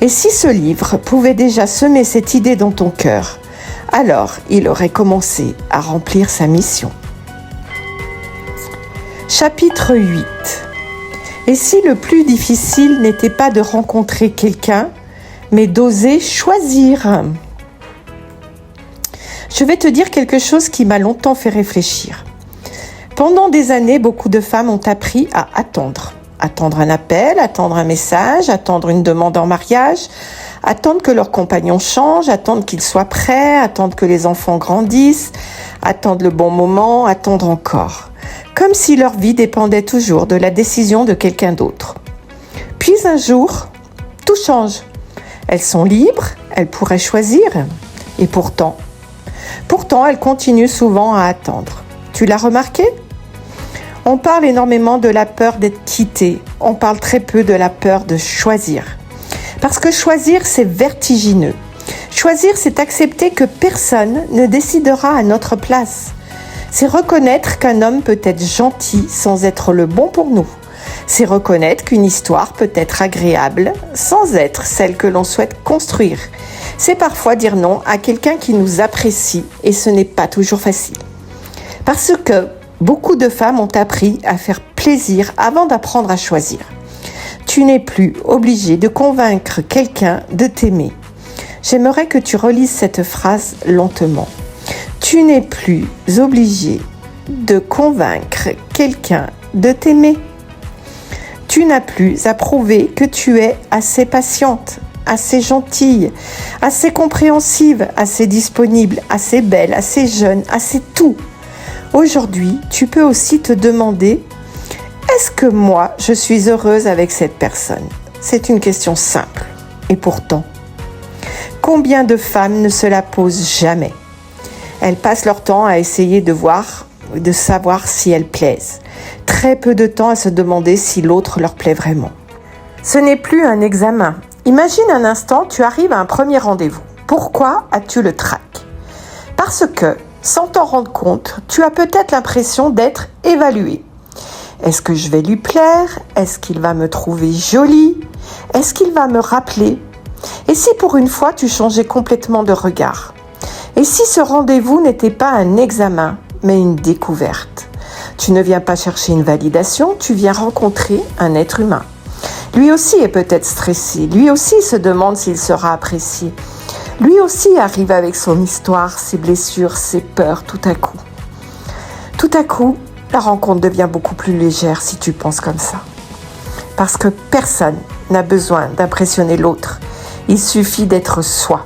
Et si ce livre pouvait déjà semer cette idée dans ton cœur, alors il aurait commencé à remplir sa mission. Chapitre 8. Et si le plus difficile n'était pas de rencontrer quelqu'un, mais d'oser choisir ? Je vais te dire quelque chose qui m'a longtemps fait réfléchir. Pendant des années, beaucoup de femmes ont appris à attendre. Attendre un appel, attendre un message, attendre une demande en mariage, attendre que leur compagnon change, attendre qu'il soit prêt, attendre que les enfants grandissent, attendre le bon moment, attendre encore. Comme si leur vie dépendait toujours de la décision de quelqu'un d'autre. Puis un jour, tout change. Elles sont libres, elles pourraient choisir. Et pourtant, elles continuent souvent à attendre. Tu l'as remarqué ? On parle énormément de la peur d'être quitté. On parle très peu de la peur de choisir. Parce que choisir, c'est vertigineux. Choisir, c'est accepter que personne ne décidera à notre place. C'est reconnaître qu'un homme peut être gentil sans être le bon pour nous. C'est reconnaître qu'une histoire peut être agréable sans être celle que l'on souhaite construire. C'est parfois dire non à quelqu'un qui nous apprécie et ce n'est pas toujours facile. Parce que beaucoup de femmes ont appris à faire plaisir avant d'apprendre à choisir. Tu n'es plus obligé de convaincre quelqu'un de t'aimer. J'aimerais que tu relises cette phrase lentement. Tu n'es plus obligé de convaincre quelqu'un de t'aimer. Tu n'as plus à prouver que tu es assez patiente, assez gentille, assez compréhensive, assez disponible, assez belle, assez jeune, assez tout. Aujourd'hui, tu peux aussi te demander « Est-ce que moi, je suis heureuse avec cette personne ?» C'est une question simple. Et pourtant, combien de femmes ne se la posent jamais ? Elles passent leur temps à essayer de savoir si elles plaisent. Très peu de temps à se demander si l'autre leur plaît vraiment. Ce n'est plus un examen. Imagine un instant, tu arrives à un premier rendez-vous. Pourquoi as-tu le trac ? Parce que, sans t'en rendre compte, tu as peut-être l'impression d'être évalué. Est-ce que je vais lui plaire ? Est-ce qu'il va me trouver jolie ? Est-ce qu'il va me rappeler ? Et si pour une fois tu changeais complètement de regard ? Et si ce rendez-vous n'était pas un examen, mais une découverte ? Tu ne viens pas chercher une validation, tu viens rencontrer un être humain. Lui aussi est peut-être stressé, lui aussi se demande s'il sera apprécié. Lui aussi arrive avec son histoire, ses blessures, ses peurs tout à coup. Tout à coup, la rencontre devient beaucoup plus légère si tu penses comme ça. Parce que personne n'a besoin d'impressionner l'autre. Il suffit d'être soi.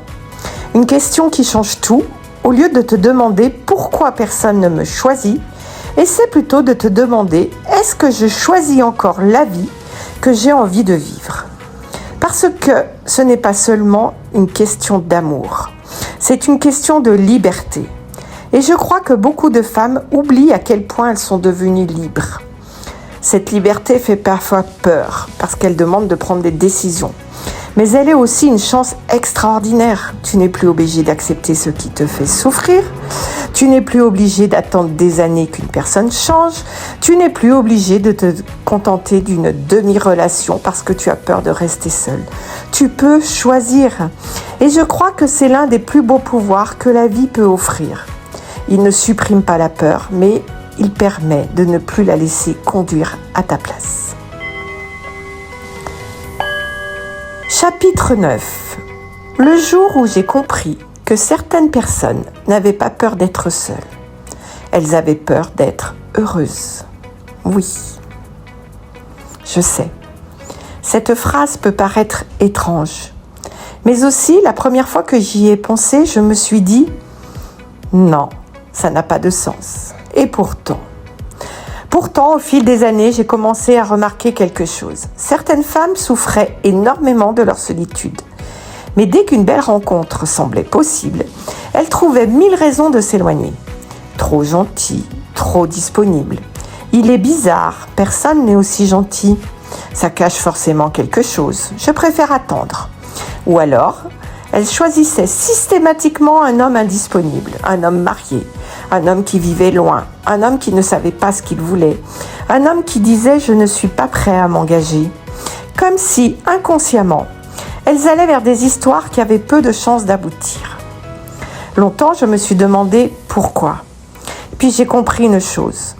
Une question qui change tout, au lieu de te demander pourquoi personne ne me choisit, essaie plutôt de te demander est-ce que je choisis encore la vie que j'ai envie de vivre ? Parce que ce n'est pas seulement une question d'amour, c'est une question de liberté. Et je crois que beaucoup de femmes oublient à quel point elles sont devenues libres. Cette liberté fait parfois peur parce qu'elle demande de prendre des décisions. Mais elle est aussi une chance extraordinaire. Tu n'es plus obligé d'accepter ce qui te fait souffrir. Tu n'es plus obligé d'attendre des années qu'une personne change. Tu n'es plus obligé de te contenter d'une demi-relation parce que tu as peur de rester seul. Tu peux choisir. Et je crois que c'est l'un des plus beaux pouvoirs que la vie peut offrir. Il ne supprime pas la peur, mais il permet de ne plus la laisser conduire à ta place. Chapitre 9. Le jour où j'ai compris que certaines personnes n'avaient pas peur d'être seules. Elles avaient peur d'être heureuses. Oui, je sais. Cette phrase peut paraître étrange. Mais aussi, la première fois que j'y ai pensé, je me suis dit « Non, ça n'a pas de sens. » Et pourtant, au fil des années, j'ai commencé à remarquer quelque chose. Certaines femmes souffraient énormément de leur solitude. Mais dès qu'une belle rencontre semblait possible, elles trouvaient 1000 raisons de s'éloigner. Trop gentil, trop disponible. Il est bizarre, personne n'est aussi gentil. Ça cache forcément quelque chose. Je préfère attendre. Ou alors, elles choisissaient systématiquement un homme indisponible, un homme marié, un homme qui vivait loin, un homme qui ne savait pas ce qu'il voulait, un homme qui disait « je ne suis pas prêt à m'engager ». Comme si, inconsciemment, elles allaient vers des histoires qui avaient peu de chances d'aboutir. Longtemps, je me suis demandé pourquoi. Puis j'ai compris une chose.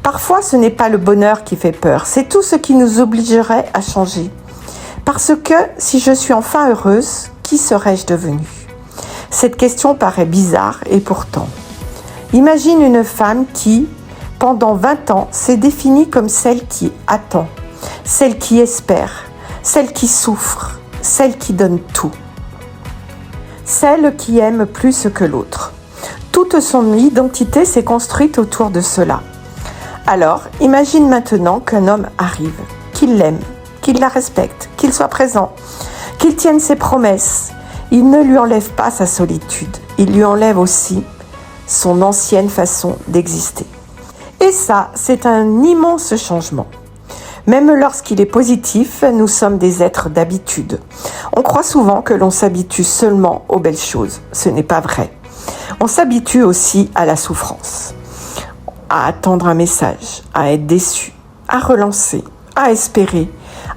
Parfois, ce n'est pas le bonheur qui fait peur, c'est tout ce qui nous obligerait à changer. Parce que si je suis enfin heureuse, qui serais-je devenue ? Cette question paraît bizarre et pourtant. Imagine une femme qui, pendant 20 ans, s'est définie comme celle qui attend, celle qui espère, celle qui souffre, celle qui donne tout. Celle qui aime plus que l'autre. Toute son identité s'est construite autour de cela. Alors, imagine maintenant qu'un homme arrive, qu'il l'aime, qu'il la respecte, qu'il soit présent, qu'il tienne ses promesses. Il ne lui enlève pas sa solitude, il lui enlève aussi son ancienne façon d'exister. Et ça, c'est un immense changement. Même lorsqu'il est positif, nous sommes des êtres d'habitude. On croit souvent que l'on s'habitue seulement aux belles choses. Ce n'est pas vrai. On s'habitue aussi à la souffrance, à attendre un message, à être déçu, à relancer, à espérer,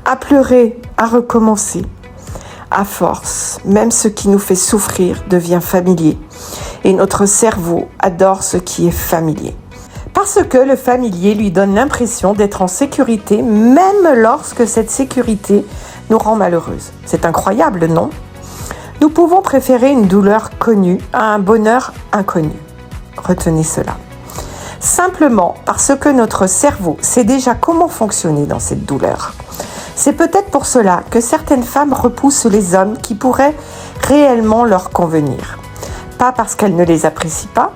à pleurer, à recommencer. À force, même ce qui nous fait souffrir devient familier. Et notre cerveau adore ce qui est familier. Parce que le familier lui donne l'impression d'être en sécurité, même lorsque cette sécurité nous rend malheureuses. C'est incroyable, non ? Nous pouvons préférer une douleur connue à un bonheur inconnu. Retenez cela. Simplement parce que notre cerveau sait déjà comment fonctionner dans cette douleur. C'est peut-être pour cela que certaines femmes repoussent les hommes qui pourraient réellement leur convenir. Pas parce qu'elles ne les apprécient pas,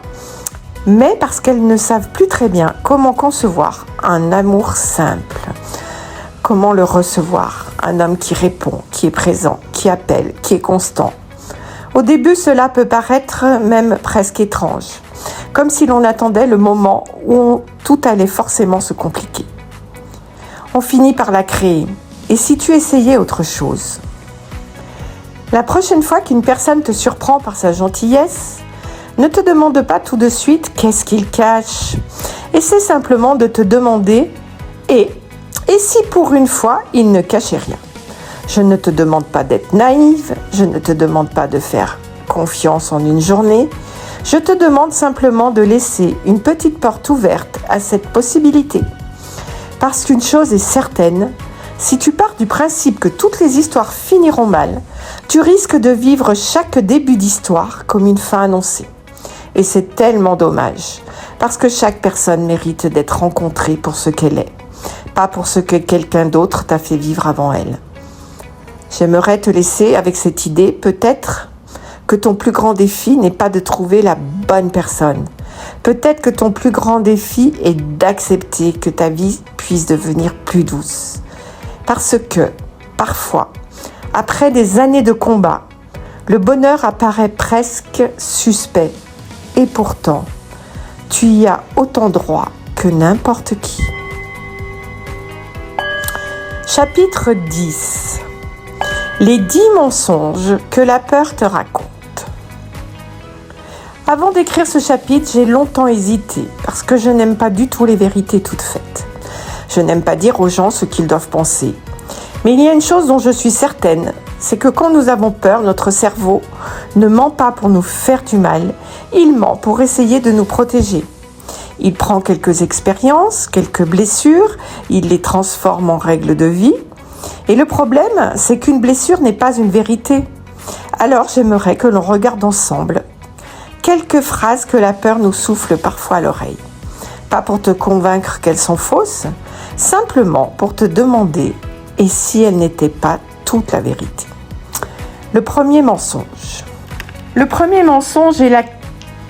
mais parce qu'elles ne savent plus très bien comment concevoir un amour simple. Comment le recevoir ? Un homme qui répond, qui est présent, qui appelle, qui est constant. Au début, cela peut paraître même presque étrange, comme si l'on attendait le moment où tout allait forcément se compliquer. On finit par la créer. Et si tu essayais autre chose ? La prochaine fois qu'une personne te surprend par sa gentillesse, ne te demande pas tout de suite qu'est-ce qu'il cache. Essaie simplement de te demander et si pour une fois il ne cachait rien. Je ne te demande pas d'être naïve, je ne te demande pas de faire confiance en une journée, je te demande simplement de laisser une petite porte ouverte à cette possibilité. Parce qu'une chose est certaine, si tu pars du principe que toutes les histoires finiront mal, tu risques de vivre chaque début d'histoire comme une fin annoncée. Et c'est tellement dommage, parce que chaque personne mérite d'être rencontrée pour ce qu'elle est, pas pour ce que quelqu'un d'autre t'a fait vivre avant elle. J'aimerais te laisser avec cette idée, peut-être que ton plus grand défi n'est pas de trouver la bonne personne. Peut-être que ton plus grand défi est d'accepter que ta vie puisse devenir plus douce. Parce que, parfois, après des années de combat, le bonheur apparaît presque suspect. Et pourtant, tu y as autant droit que n'importe qui. Chapitre 10. Les 10 mensonges que la peur te raconte. Avant d'écrire ce chapitre, j'ai longtemps hésité parce que je n'aime pas du tout les vérités toutes faites. Je n'aime pas dire aux gens ce qu'ils doivent penser. Mais il y a une chose dont je suis certaine, c'est que quand nous avons peur, notre cerveau ne ment pas pour nous faire du mal, il ment pour essayer de nous protéger. Il prend quelques expériences, quelques blessures, il les transforme en règles de vie. Et le problème, c'est qu'une blessure n'est pas une vérité. Alors j'aimerais que l'on regarde ensemble quelques phrases que la peur nous souffle parfois à l'oreille. Pas pour te convaincre qu'elles sont fausses, simplement pour te demander et si elles n'étaient pas toute la vérité. Le premier mensonge. Le premier mensonge est la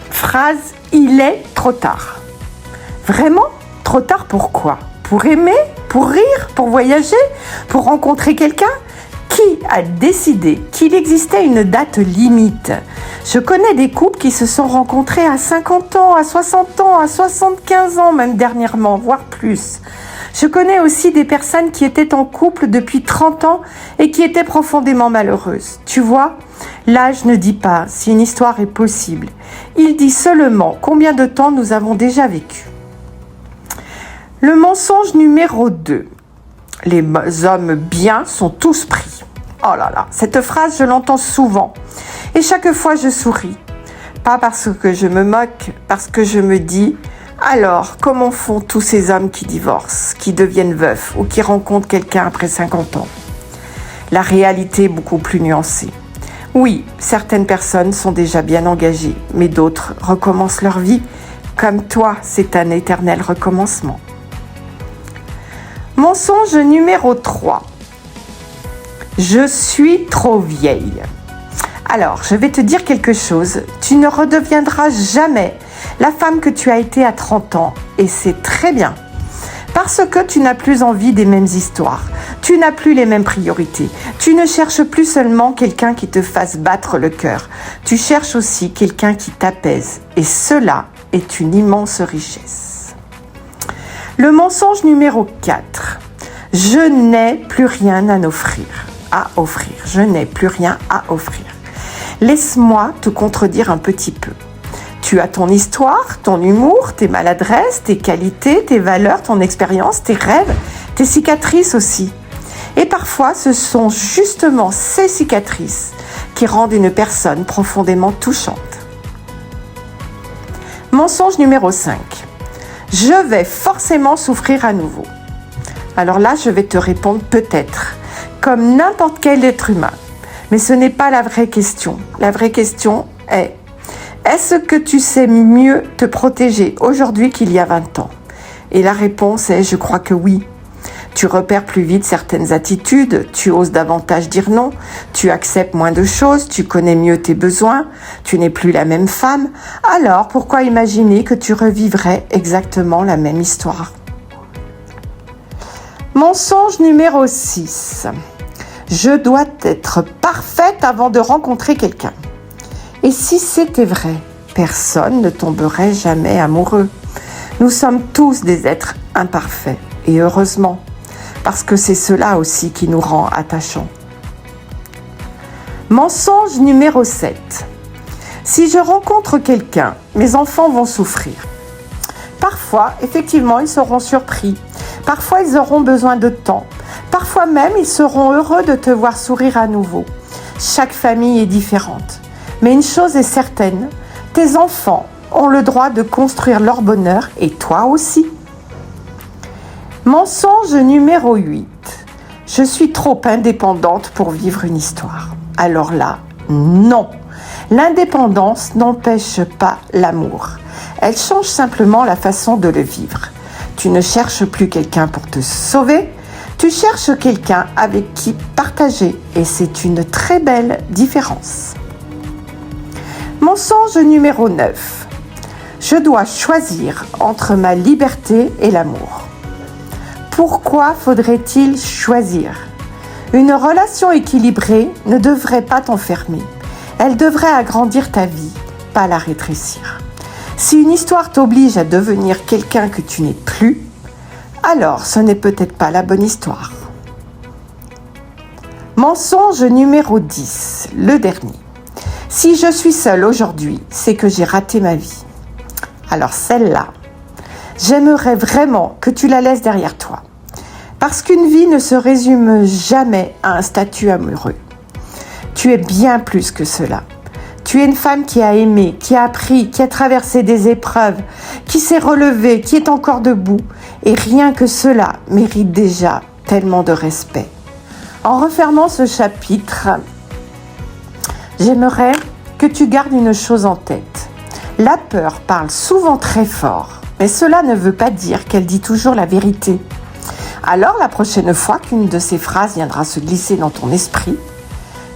phrase « il est trop tard ». Vraiment ? Trop tard pourquoi ? Pour aimer ? Pour rire ? Pour voyager ? Pour rencontrer quelqu'un ? Qui a décidé qu'il existait une date limite ? Je connais des couples qui se sont rencontrés à 50 ans, à 60 ans, à 75 ans même dernièrement, voire plus. Je connais aussi des personnes qui étaient en couple depuis 30 ans et qui étaient profondément malheureuses. Tu vois, l'âge ne dit pas si une histoire est possible. Il dit seulement combien de temps nous avons déjà vécu. Le mensonge numéro 2. Les hommes bien sont tous pris. Oh là là, cette phrase, je l'entends souvent. Et chaque fois, je souris. Pas parce que je me moque, parce que je me dis... Alors, comment font tous ces hommes qui divorcent, qui deviennent veufs ou qui rencontrent quelqu'un après 50 ans ? La réalité est beaucoup plus nuancée. Oui, certaines personnes sont déjà bien engagées, mais d'autres recommencent leur vie. Comme toi, c'est un éternel recommencement. Mensonge numéro 3. Je suis trop vieille. Alors, je vais te dire quelque chose. Tu ne redeviendras jamais la femme que tu as été à 30 ans et c'est très bien. Parce que tu n'as plus envie des mêmes histoires, tu n'as plus les mêmes priorités, tu ne cherches plus seulement quelqu'un qui te fasse battre le cœur, tu cherches aussi quelqu'un qui t'apaise, et cela est une immense richesse. Le mensonge numéro 4. Je n'ai plus rien à offrir. Je n'ai plus rien à offrir. Laisse-moi te contredire un petit peu. Tu as ton histoire, ton humour, tes maladresses, tes qualités, tes valeurs, ton expérience, tes rêves, tes cicatrices aussi. Et parfois, ce sont justement ces cicatrices qui rendent une personne profondément touchante. Mensonge numéro 5. Je vais forcément souffrir à nouveau. Alors là, je vais te répondre peut-être, comme n'importe quel être humain. Mais ce n'est pas la vraie question. La vraie question est: est-ce que tu sais mieux te protéger aujourd'hui qu'il y a 20 ans? Et la réponse est: je crois que oui. Tu repères plus vite certaines attitudes, tu oses davantage dire non, tu acceptes moins de choses, tu connais mieux tes besoins, tu n'es plus la même femme. Alors, pourquoi imaginer que tu revivrais exactement la même histoire? Mensonge numéro 6. Je dois être parfaite avant de rencontrer quelqu'un. Et si c'était vrai, personne ne tomberait jamais amoureux. Nous sommes tous des êtres imparfaits, et heureusement, parce que c'est cela aussi qui nous rend attachants. Mensonge numéro 7. Si je rencontre quelqu'un, mes enfants vont souffrir. Parfois, effectivement, ils seront surpris. Parfois, ils auront besoin de temps. Parfois même, ils seront heureux de te voir sourire à nouveau. Chaque famille est différente. Mais une chose est certaine, tes enfants ont le droit de construire leur bonheur et toi aussi. Mensonge numéro 8. Je suis trop indépendante pour vivre une histoire. Alors là, non. L'indépendance n'empêche pas l'amour. Elle change simplement la façon de le vivre. Tu ne cherches plus quelqu'un pour te sauver, tu cherches quelqu'un avec qui partager et c'est une très belle différence. Mensonge numéro 9. Je dois choisir entre ma liberté et l'amour. Pourquoi faudrait-il choisir? Une relation équilibrée ne devrait pas t'enfermer. Elle devrait agrandir ta vie, pas la rétrécir. Si une histoire t'oblige à devenir quelqu'un que tu n'es plus, alors ce n'est peut-être pas la bonne histoire. Mensonge numéro 10, le dernier. Si je suis seule aujourd'hui, c'est que j'ai raté ma vie. Alors celle-là, j'aimerais vraiment que tu la laisses derrière toi. Parce qu'une vie ne se résume jamais à un statut amoureux. Tu es bien plus que cela. Tu es une femme qui a aimé, qui a appris, qui a traversé des épreuves, qui s'est relevée, qui est encore debout. Et rien que cela mérite déjà tellement de respect. En refermant ce chapitre, j'aimerais que tu gardes une chose en tête. La peur parle souvent très fort, mais cela ne veut pas dire qu'elle dit toujours la vérité. Alors, la prochaine fois qu'une de ces phrases viendra se glisser dans ton esprit,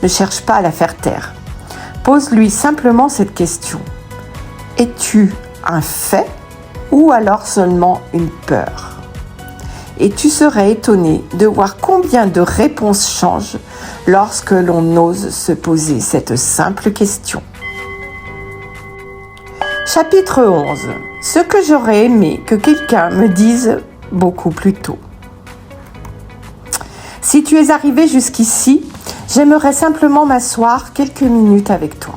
ne cherche pas à la faire taire. Pose-lui simplement cette question. Es-tu un fait ou alors seulement une peur? Et tu serais étonné de voir combien de réponses changent lorsque l'on ose se poser cette simple question. Chapitre 11. Ce que j'aurais aimé que quelqu'un me dise beaucoup plus tôt. Si tu es arrivé jusqu'ici, j'aimerais simplement m'asseoir quelques minutes avec toi.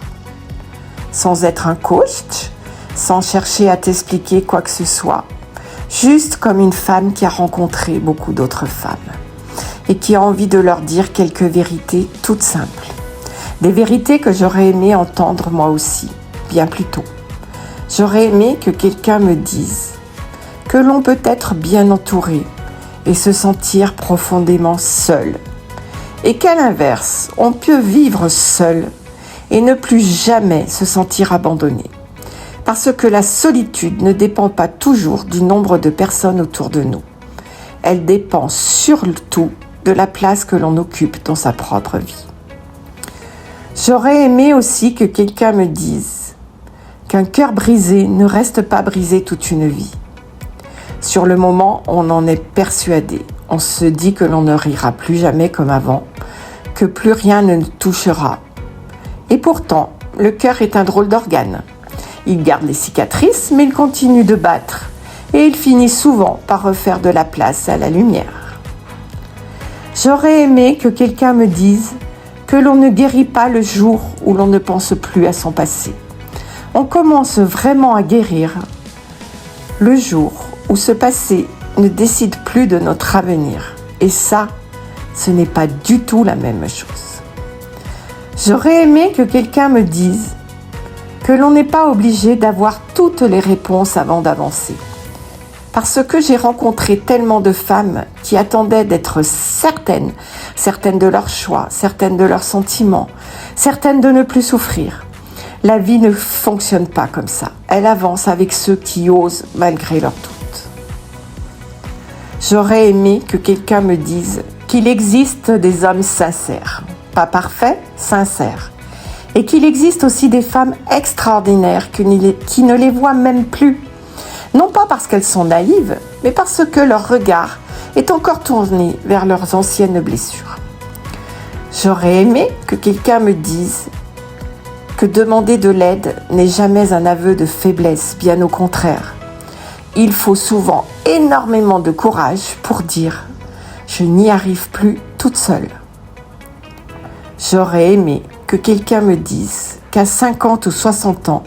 Sans être un coach, sans chercher à t'expliquer quoi que ce soit, juste comme une femme qui a rencontré beaucoup d'autres femmes et qui a envie de leur dire quelques vérités toutes simples. Des vérités que j'aurais aimé entendre moi aussi, bien plus tôt. J'aurais aimé que quelqu'un me dise que l'on peut être bien entouré et se sentir profondément seul. Et qu'à l'inverse, on peut vivre seul et ne plus jamais se sentir abandonné. Parce que la solitude ne dépend pas toujours du nombre de personnes autour de nous. Elle dépend surtout de la place que l'on occupe dans sa propre vie. J'aurais aimé aussi que quelqu'un me dise qu'un cœur brisé ne reste pas brisé toute une vie. Sur le moment, on en est persuadé. On se dit que l'on ne rira plus jamais comme avant, que plus rien ne nous touchera. Et pourtant, le cœur est un drôle d'organe. Il garde les cicatrices, mais il continue de battre. Et il finit souvent par refaire de la place à la lumière. J'aurais aimé que quelqu'un me dise que l'on ne guérit pas le jour où l'on ne pense plus à son passé. On commence vraiment à guérir le jour où ce passé ne décide plus de notre avenir. Et ça, ce n'est pas du tout la même chose. J'aurais aimé que quelqu'un me dise que l'on n'est pas obligé d'avoir toutes les réponses avant d'avancer. Parce que j'ai rencontré tellement de femmes qui attendaient d'être certaines de leur choix, certaines de leurs sentiments, certaines de ne plus souffrir. La vie ne fonctionne pas comme ça. Elle avance avec ceux qui osent malgré leurs doutes. J'aurais aimé que quelqu'un me dise qu'il existe des hommes sincères, pas parfaits, sincères, et qu'il existe aussi des femmes extraordinaires qui ne les voient même plus. Non pas parce qu'elles sont naïves, mais parce que leur regard est encore tourné vers leurs anciennes blessures. J'aurais aimé que quelqu'un me dise que demander de l'aide n'est jamais un aveu de faiblesse, bien au contraire. Il faut souvent énormément de courage pour dire « je n'y arrive plus toute seule ». J'aurais aimé que quelqu'un me dise qu'à 50 ou 60 ans,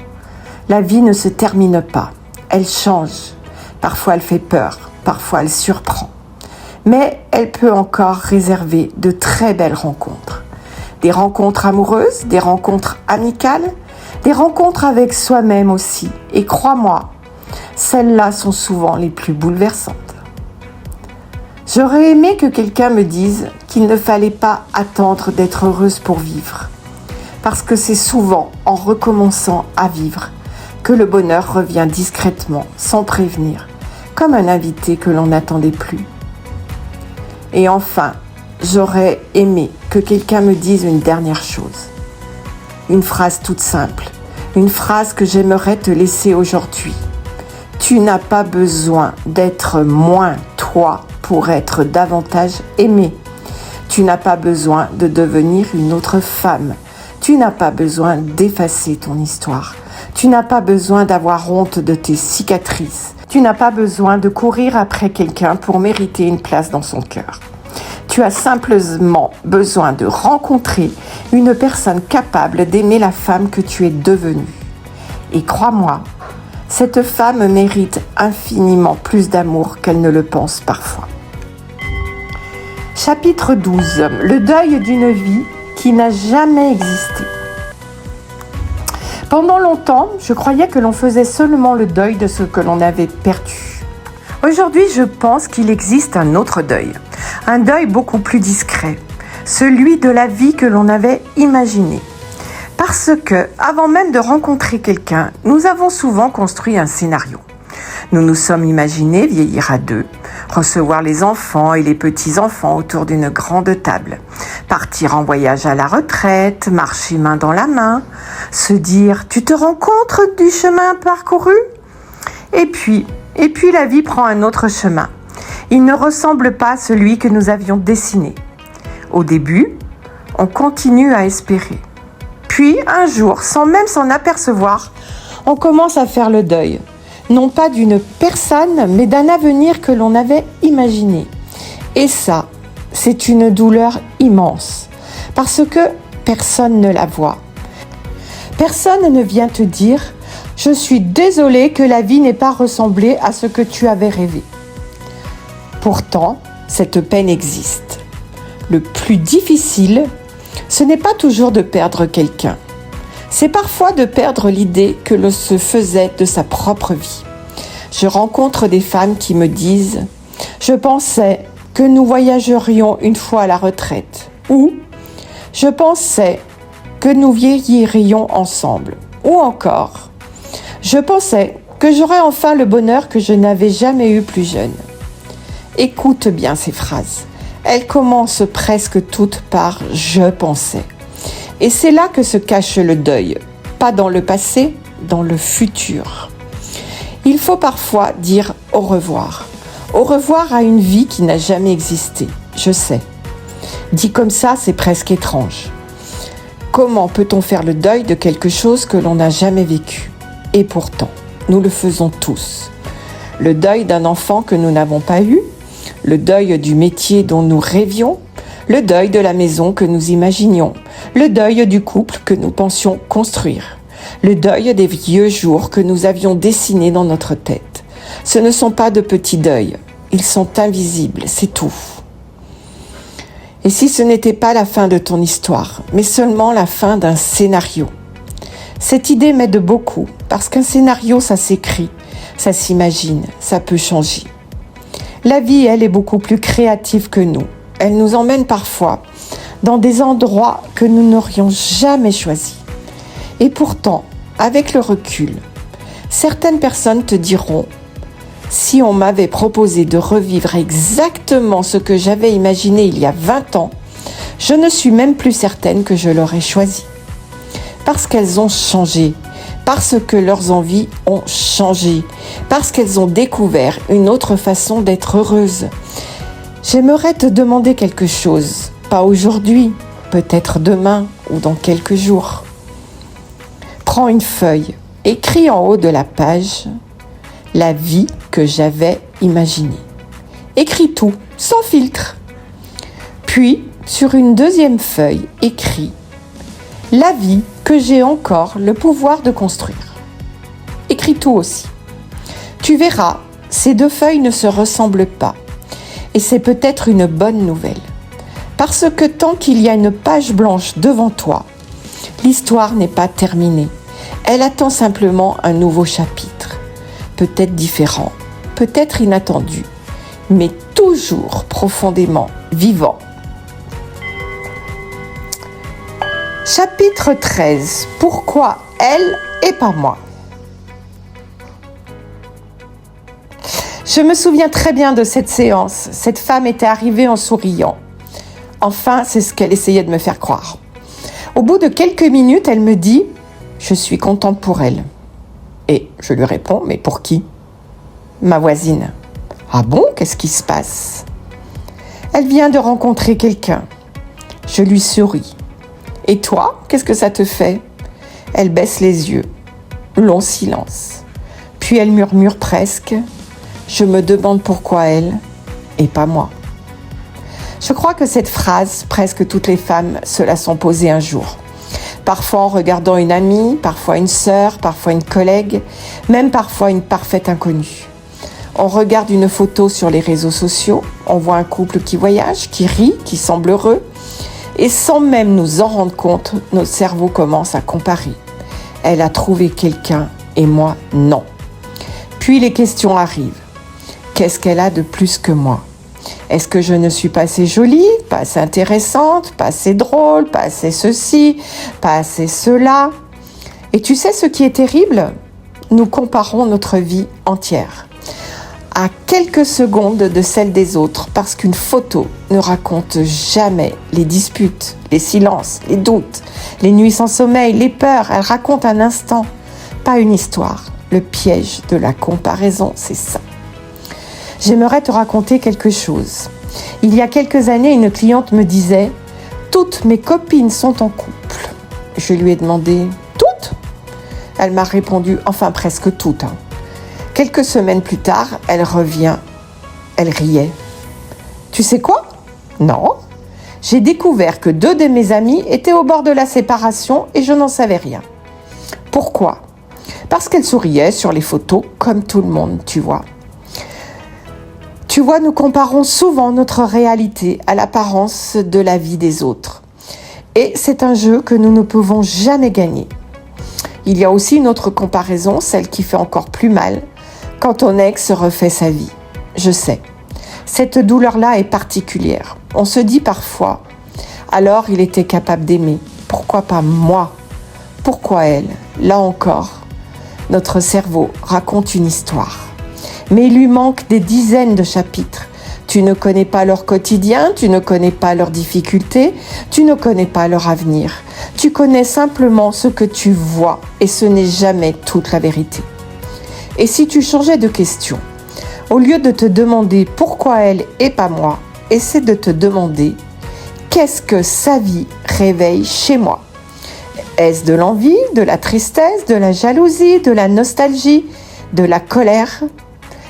la vie ne se termine pas. Elle change. Parfois elle fait peur, parfois elle surprend. Mais elle peut encore réserver de très belles rencontres. Des rencontres amoureuses, des rencontres amicales, des rencontres avec soi-même aussi. Et crois-moi, celles-là sont souvent les plus bouleversantes. J'aurais aimé que quelqu'un me dise qu'il ne fallait pas attendre d'être heureuse pour vivre. Parce que c'est souvent en recommençant à vivre que le bonheur revient discrètement, sans prévenir, comme un invité que l'on n'attendait plus. Et enfin, j'aurais aimé que quelqu'un me dise une dernière chose. Une phrase toute simple, une phrase que j'aimerais te laisser aujourd'hui. Tu n'as pas besoin d'être moins toi pour être davantage aimé. Tu n'as pas besoin de devenir une autre femme. Tu n'as pas besoin d'effacer ton histoire. Tu n'as pas besoin d'avoir honte de tes cicatrices. Tu n'as pas besoin de courir après quelqu'un pour mériter une place dans son cœur. Tu as simplement besoin de rencontrer une personne capable d'aimer la femme que tu es devenue. Et crois-moi, cette femme mérite infiniment plus d'amour qu'elle ne le pense parfois. Chapitre 12. Le deuil d'une vie qui n'a jamais existé. Pendant longtemps, je croyais que l'on faisait seulement le deuil de ce que l'on avait perdu. Aujourd'hui, je pense qu'il existe un autre deuil. Un deuil beaucoup plus discret. Celui de la vie que l'on avait imaginée. Parce que, avant même de rencontrer quelqu'un, nous avons souvent construit un scénario. Nous nous sommes imaginés vieillir à deux, recevoir les enfants et les petits-enfants autour d'une grande table, partir en voyage à la retraite, marcher main dans la main, se dire « tu te rends compte du chemin parcouru ?» Et puis la vie prend un autre chemin. Il ne ressemble pas à celui que nous avions dessiné. Au début, on continue à espérer. Puis, un jour, sans même s'en apercevoir, on commence à faire le deuil. Non pas d'une personne, mais d'un avenir que l'on avait imaginé. Et ça, c'est une douleur immense, parce que personne ne la voit. Personne ne vient te dire « Je suis désolé que la vie n'ait pas ressemblé à ce que tu avais rêvé ». Pourtant, cette peine existe. Le plus difficile, ce n'est pas toujours de perdre quelqu'un. C'est parfois de perdre l'idée que l'on se faisait de sa propre vie. Je rencontre des femmes qui me disent « Je pensais que nous voyagerions une fois à la retraite » ou « Je pensais que nous vieillirions ensemble » ou encore « Je pensais que j'aurais enfin le bonheur que je n'avais jamais eu plus jeune ». Écoute bien ces phrases. Elles commencent presque toutes par « je pensais ». Et c'est là que se cache le deuil, pas dans le passé, dans le futur. Il faut parfois dire au revoir. Au revoir à une vie qui n'a jamais existé, je sais. Dit comme ça, c'est presque étrange. Comment peut-on faire le deuil de quelque chose que l'on n'a jamais vécu? Et pourtant, nous le faisons tous. Le deuil d'un enfant que nous n'avons pas eu, le deuil du métier dont nous rêvions, le deuil de la maison que nous imaginions, le deuil du couple que nous pensions construire, le deuil des vieux jours que nous avions dessinés dans notre tête. Ce ne sont pas de petits deuils, ils sont invisibles, c'est tout. Et si ce n'était pas la fin de ton histoire, mais seulement la fin d'un scénario? Cette idée m'aide beaucoup, parce qu'un scénario, ça s'écrit, ça s'imagine, ça peut changer. La vie, elle, est beaucoup plus créative que nous. Elle nous emmène parfois dans des endroits que nous n'aurions jamais choisis. Et pourtant, avec le recul, certaines personnes te diront: si on m'avait proposé de revivre exactement ce que j'avais imaginé il y a 20 ans, je ne suis même plus certaine que je l'aurais choisi. Parce qu'elles ont changé, parce que leurs envies ont changé, parce qu'elles ont découvert une autre façon d'être heureuses. J'aimerais te demander quelque chose, pas aujourd'hui, peut-être demain ou dans quelques jours. Prends une feuille, écris en haut de la page la vie que j'avais imaginée. Écris tout, sans filtre. Puis, sur une deuxième feuille, écris la vie que j'ai encore le pouvoir de construire. Écris tout aussi. Tu verras, ces deux feuilles ne se ressemblent pas. Et c'est peut-être une bonne nouvelle. Parce que tant qu'il y a une page blanche devant toi, l'histoire n'est pas terminée. Elle attend simplement un nouveau chapitre. Peut-être différent, peut-être inattendu, mais toujours profondément vivant. Chapitre 13. Pourquoi elle et pas moi? Je me souviens très bien de cette séance. Cette femme était arrivée en souriant. Enfin, c'est ce qu'elle essayait de me faire croire. Au bout de quelques minutes, elle me dit « Je suis contente pour elle ». Et je lui réponds « Mais pour qui ?» Ma voisine. « Ah bon, qu'est-ce qui se passe ?» Elle vient de rencontrer quelqu'un. Je lui souris. « Et toi, qu'est-ce que ça te fait ?» Elle baisse les yeux. Long silence. Puis elle murmure presque « Je me demande pourquoi elle et pas moi. » Je crois que cette phrase, presque toutes les femmes se la sont posée un jour. Parfois en regardant une amie, parfois une sœur, parfois une collègue, même parfois une parfaite inconnue. On regarde une photo sur les réseaux sociaux, on voit un couple qui voyage, qui rit, qui semble heureux, et sans même nous en rendre compte, notre cerveau commence à comparer. Elle a trouvé quelqu'un et moi, non. Puis les questions arrivent. Qu'est-ce qu'elle a de plus que moi ? Est-ce que je ne suis pas assez jolie, pas assez intéressante, pas assez drôle, pas assez ceci, pas assez cela ? Et tu sais ce qui est terrible ? Nous comparons notre vie entière à quelques secondes de celle des autres parce qu'une photo ne raconte jamais les disputes, les silences, les doutes, les nuits sans sommeil, les peurs. Elle raconte un instant, pas une histoire. Le piège de la comparaison, c'est ça. J'aimerais te raconter quelque chose. Il y a quelques années, une cliente me disait « Toutes mes copines sont en couple ». Je lui ai demandé « Toutes ?» Elle m'a répondu « Enfin, presque toutes. » Quelques semaines plus tard, elle revient. Elle riait. « Tu sais quoi ? Non. J'ai découvert que 2 de mes amies étaient au bord de la séparation et je n'en savais rien. Pourquoi ? Parce qu'elle souriait sur les photos comme tout le monde, tu vois. Tu vois, nous comparons souvent notre réalité à l'apparence de la vie des autres. Et c'est un jeu que nous ne pouvons jamais gagner. Il y a aussi une autre comparaison, celle qui fait encore plus mal, quand ton ex refait sa vie. Je sais, cette douleur-là est particulière. On se dit parfois, alors il était capable d'aimer. Pourquoi pas moi ? Pourquoi elle ? Là encore, notre cerveau raconte une histoire. Mais il lui manque des dizaines de chapitres. Tu ne connais pas leur quotidien, tu ne connais pas leurs difficultés, tu ne connais pas leur avenir. Tu connais simplement ce que tu vois et ce n'est jamais toute la vérité. Et si tu changeais de question ? Au lieu de te demander pourquoi elle et pas moi, essaie de te demander qu'est-ce que sa vie réveille chez moi. Est-ce de l'envie, de la tristesse, de la jalousie, de la nostalgie, de la colère?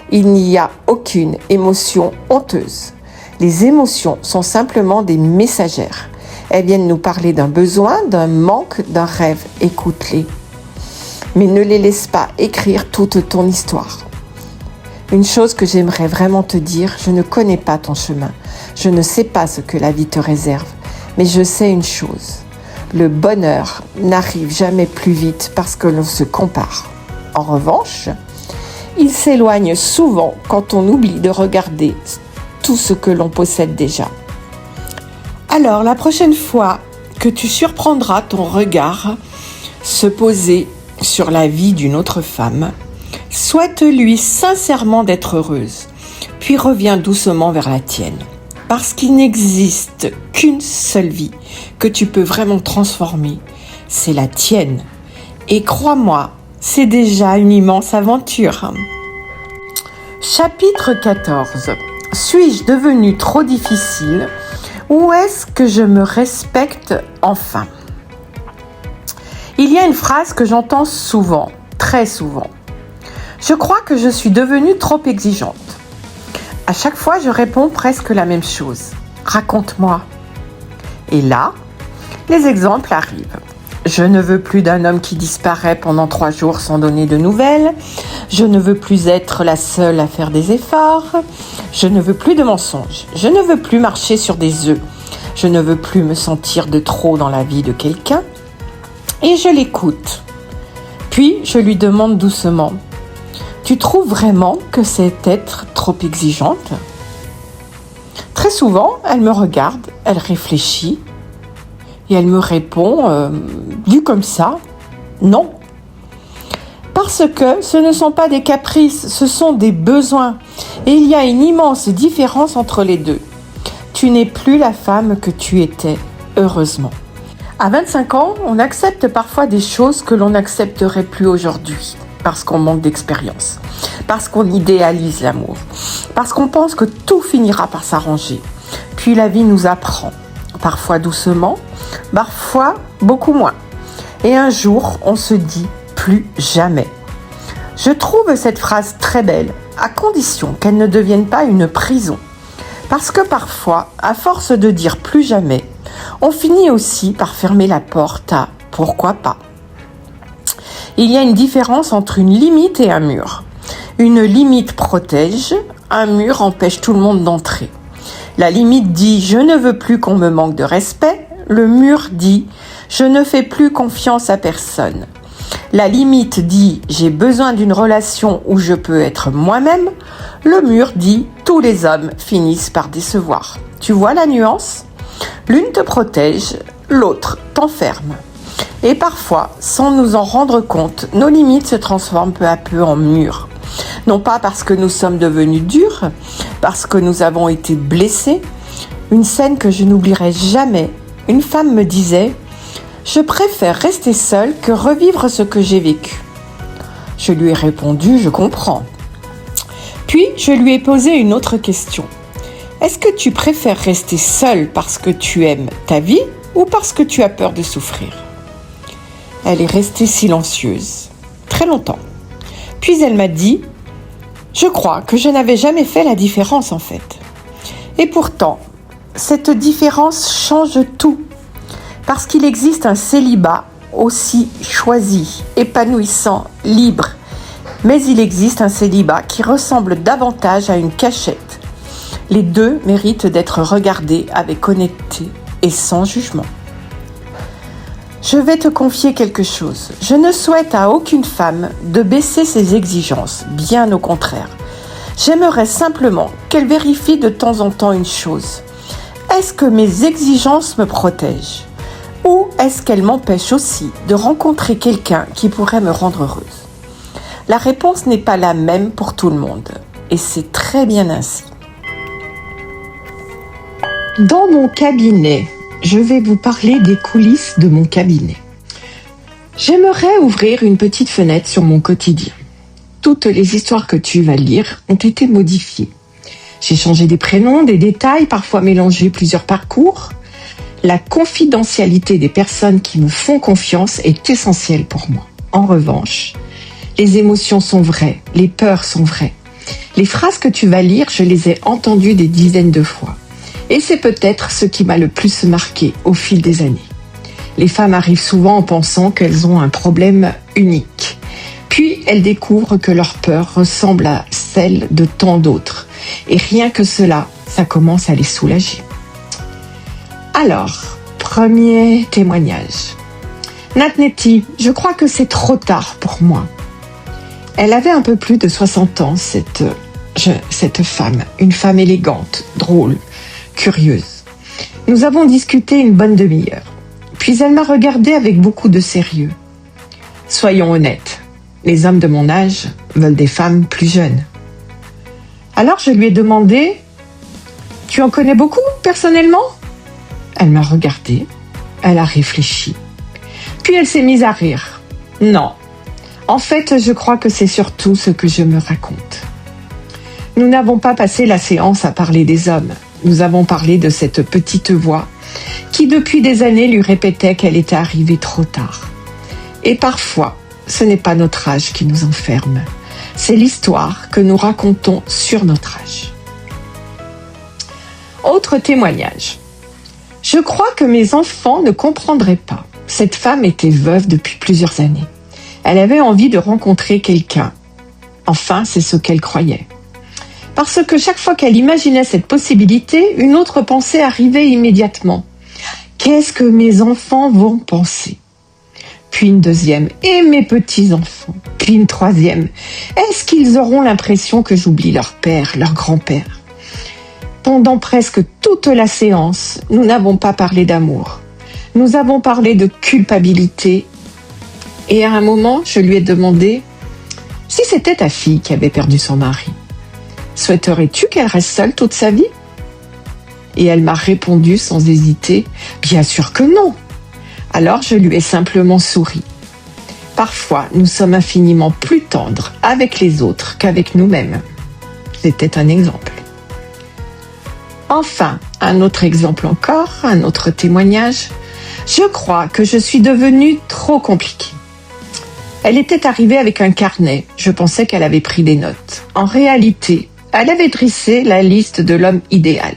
Il n'y a aucune émotion honteuse. Les émotions sont simplement des messagères. Elles viennent nous parler d'un besoin, d'un manque, d'un rêve. Écoute-les. Mais ne les laisse pas écrire toute ton histoire. Une chose que j'aimerais vraiment te dire, je ne connais pas ton chemin. Je ne sais pas ce que la vie te réserve. Mais je sais une chose. Le bonheur n'arrive jamais plus vite parce que l'on se compare. En revanche, il s'éloigne souvent quand on oublie de regarder tout ce que l'on possède déjà. Alors, la prochaine fois que tu surprendras ton regard se poser sur la vie d'une autre femme, souhaite-lui sincèrement d'être heureuse, puis reviens doucement vers la tienne. Parce qu'il n'existe qu'une seule vie que tu peux vraiment transformer, c'est la tienne. Et crois-moi, c'est déjà une immense aventure. Chapitre 14. Suis-je devenue trop difficile ou est-ce que je me respecte enfin? Il y a une phrase que j'entends souvent, très souvent. Je crois que je suis devenue trop exigeante. À chaque fois, je réponds presque la même chose. Raconte-moi. Et là, les exemples arrivent. Je ne veux plus d'un homme qui disparaît pendant 3 jours sans donner de nouvelles. Je ne veux plus être la seule à faire des efforts. Je ne veux plus de mensonges. Je ne veux plus marcher sur des œufs. Je ne veux plus me sentir de trop dans la vie de quelqu'un. Et je l'écoute. Puis, je lui demande doucement, « Tu trouves vraiment que c'est être trop exigeante ?» Très souvent, elle me regarde, elle réfléchit et elle me répond, vu comme ça, non. Parce que ce ne sont pas des caprices, ce sont des besoins. Et il y a une immense différence entre les deux. Tu n'es plus la femme que tu étais, heureusement. À 25 ans, on accepte parfois des choses que l'on n'accepterait plus aujourd'hui, parce qu'on manque d'expérience, parce qu'on idéalise l'amour, parce qu'on pense que tout finira par s'arranger. Puis la vie nous apprend, parfois doucement, parfois beaucoup moins. Et un jour, on se dit plus jamais. Je trouve cette phrase très belle, à condition qu'elle ne devienne pas une prison. Parce que parfois, à force de dire plus jamais, on finit aussi par fermer la porte à pourquoi pas. Il y a une différence entre une limite et un mur. Une limite protège, un mur empêche tout le monde d'entrer. La limite dit « je ne veux plus qu'on me manque de respect », le mur dit « je ne fais plus confiance à personne ». La limite dit « j'ai besoin d'une relation où je peux être moi-même », le mur dit « tous les hommes finissent par décevoir ». Tu vois la nuance ? L'une te protège, l'autre t'enferme. Et parfois, sans nous en rendre compte, nos limites se transforment peu à peu en murs. Non pas parce que nous sommes devenus durs, parce que nous avons été blessés. Une scène que je n'oublierai jamais, une femme me disait « Je préfère rester seule que revivre ce que j'ai vécu ». Je lui ai répondu « Je comprends ». Puis, je lui ai posé une autre question. Est-ce que tu préfères rester seule parce que tu aimes ta vie ou parce que tu as peur de souffrir ? Elle est restée silencieuse, très longtemps. Puis elle m'a dit « Je crois que je n'avais jamais fait la différence en fait. » Et pourtant, cette différence change tout. Parce qu'il existe un célibat aussi choisi, épanouissant, libre. Mais il existe un célibat qui ressemble davantage à une cachette. Les deux méritent d'être regardés avec honnêteté et sans jugement. Je vais te confier quelque chose. Je ne souhaite à aucune femme de baisser ses exigences, bien au contraire. J'aimerais simplement qu'elle vérifie de temps en temps une chose. Est-ce que mes exigences me protègent ? Ou est-ce qu'elles m'empêchent aussi de rencontrer quelqu'un qui pourrait me rendre heureuse ? La réponse n'est pas la même pour tout le monde. Et c'est très bien ainsi. Dans mon cabinet, je vais vous parler des coulisses de mon cabinet. J'aimerais ouvrir une petite fenêtre sur mon quotidien. toutes les histoires que tu vas lire ont été modifiées. J'ai changé des prénoms, des détails, parfois mélangé plusieurs parcours. La confidentialité des personnes qui me font confiance est essentielle pour moi. En revanche, les émotions sont vraies, les peurs sont vraies. Les phrases que tu vas lire, je les ai entendues des dizaines de fois. Et c'est peut-être ce qui m'a le plus marqué au fil des années. Les femmes arrivent souvent en pensant qu'elles ont un problème unique. Puis elles découvrent que leur peur ressemble à celle de tant d'autres. Et rien que cela, ça commence à les soulager. Alors, premier témoignage. Natneti, je crois que c'est trop tard pour moi. Elle avait un peu plus de 60 ans, cette femme. Une femme élégante, drôle, curieuse. Nous avons discuté une bonne demi-heure. Puis elle m'a regardé avec beaucoup de sérieux. Soyons honnêtes, les hommes de mon âge veulent des femmes plus jeunes. Alors je lui ai demandé « Tu en connais beaucoup, personnellement ?» Elle m'a regardé, elle a réfléchi. Puis elle s'est mise à rire. « Non, en fait, je crois que c'est surtout ce que je me raconte. » Nous n'avons pas passé la séance à parler des hommes. Nous avons parlé de cette petite voix qui, depuis des années, lui répétait qu'elle était arrivée trop tard. Et parfois, ce n'est pas notre âge qui nous enferme. C'est l'histoire que nous racontons sur notre âge. Autre témoignage. Je crois que mes enfants ne comprendraient pas. Cette femme était veuve depuis plusieurs années. Elle avait envie de rencontrer quelqu'un. Enfin, c'est ce qu'elle croyait. Parce que chaque fois qu'elle imaginait cette possibilité, une autre pensée arrivait immédiatement. Qu'est-ce que mes enfants vont penser ? Puis une deuxième, et mes petits-enfants ? Puis une troisième, est-ce qu'ils auront l'impression que j'oublie leur père, leur grand-père ? Pendant presque toute la séance, nous n'avons pas parlé d'amour. Nous avons parlé de culpabilité. Et à un moment, je lui ai demandé si c'était ta fille qui avait perdu son mari. Souhaiterais-tu qu'elle reste seule toute sa vie ? Et elle m'a répondu sans hésiter, bien sûr que non. Alors je lui ai simplement souri. Parfois, nous sommes infiniment plus tendres avec les autres qu'avec nous-mêmes. C'était un exemple. Enfin, un autre exemple encore, un autre témoignage. Je crois que je suis devenue trop compliquée. Elle était arrivée avec un carnet. Je pensais qu'elle avait pris des notes. En réalité, elle avait dressé la liste de l'homme idéal.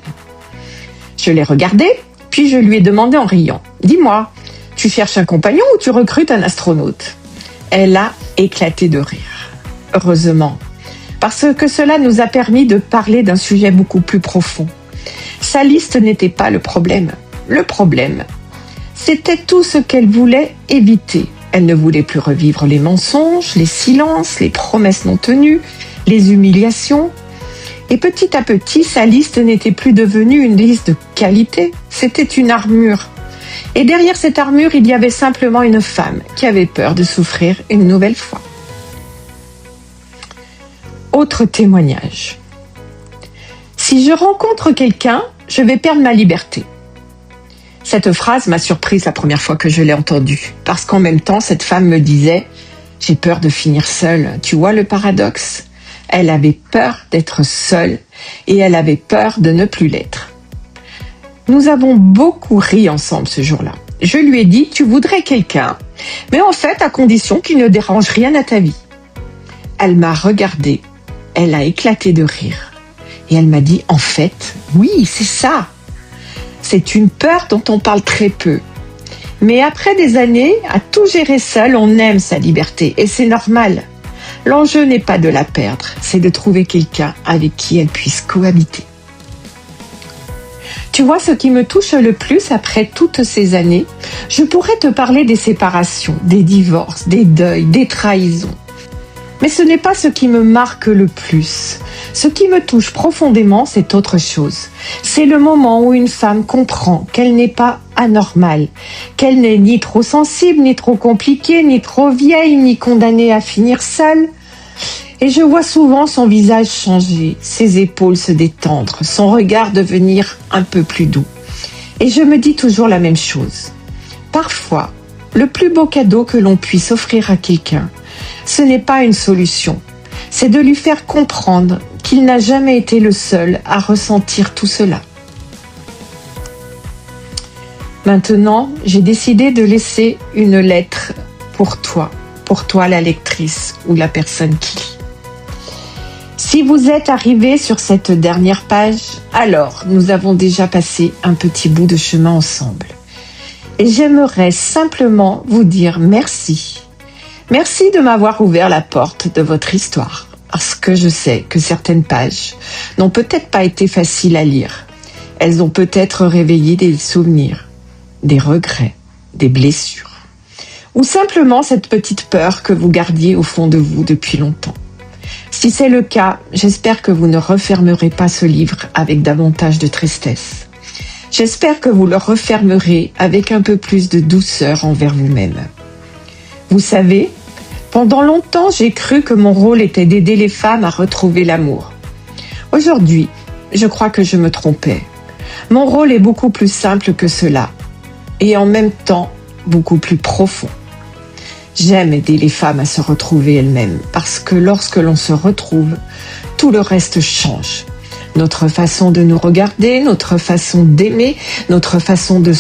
Je l'ai regardée, puis je lui ai demandé en riant. « Dis-moi, tu cherches un compagnon ou tu recrutes un astronaute ?» Elle a éclaté de rire. Heureusement, parce que cela nous a permis de parler d'un sujet beaucoup plus profond. Sa liste n'était pas le problème. Le problème, c'était tout ce qu'elle voulait éviter. Elle ne voulait plus revivre les mensonges, les silences, les promesses non tenues, les humiliations. Et petit à petit, sa liste n'était plus devenue une liste de qualité, c'était une armure. Et derrière cette armure, il y avait simplement une femme qui avait peur de souffrir une nouvelle fois. Autre témoignage. Si je rencontre quelqu'un, je vais perdre ma liberté. Cette phrase m'a surprise la première fois que je l'ai entendue, parce qu'en même temps, cette femme me disait « J'ai peur de finir seule. » Tu vois le paradoxe ? Elle avait peur d'être seule et elle avait peur de ne plus l'être. Nous avons beaucoup ri ensemble ce jour-là. Je lui ai dit « Tu voudrais quelqu'un, mais en fait, à condition qu'il ne dérange rien à ta vie. » Elle m'a regardée, elle a éclaté de rire et elle m'a dit « En fait, oui, c'est ça. C'est une peur dont on parle très peu. Mais après des années, à tout gérer seul, on aime sa liberté et c'est normal. L'enjeu n'est pas de la perdre, c'est de trouver quelqu'un avec qui elle puisse cohabiter. » Tu vois, ce qui me touche le plus après toutes ces années, je pourrais te parler des séparations, des divorces, des deuils, des trahisons. Mais ce n'est pas ce qui me marque le plus. Ce qui me touche profondément, c'est autre chose. C'est le moment où une femme comprend qu'elle n'est pas anormale, qu'elle n'est ni trop sensible, ni trop compliquée, ni trop vieille, ni condamnée à finir seule. Et je vois souvent son visage changer, ses épaules se détendre, son regard devenir un peu plus doux. Et je me dis toujours la même chose. Parfois, le plus beau cadeau que l'on puisse offrir à quelqu'un, ce n'est pas une solution. c'est de lui faire comprendre qu'il n'a jamais été le seul à ressentir tout cela. Maintenant, j'ai décidé de laisser une lettre pour toi la lectrice ou la personne qui lit. Si vous êtes arrivé sur cette dernière page, alors nous avons déjà passé un petit bout de chemin ensemble. Et j'aimerais simplement vous dire merci. Merci de m'avoir ouvert la porte de votre histoire, parce que je sais que certaines pages n'ont peut-être pas été faciles à lire. Elles ont peut-être réveillé des souvenirs, des regrets, des blessures, ou simplement cette petite peur que vous gardiez au fond de vous depuis longtemps. Si c'est le cas, j'espère que vous ne refermerez pas ce livre avec davantage de tristesse. J'espère que vous le refermerez avec un peu plus de douceur envers vous-même. Vous savez, pendant longtemps, j'ai cru que mon rôle était d'aider les femmes à retrouver l'amour. Aujourd'hui, je crois que je me trompais. Mon rôle est beaucoup plus simple que cela, et en même temps, beaucoup plus profond. J'aime aider les femmes à se retrouver elles-mêmes, parce que lorsque l'on se retrouve, tout le reste change. Notre façon de nous regarder, notre façon d'aimer, notre façon de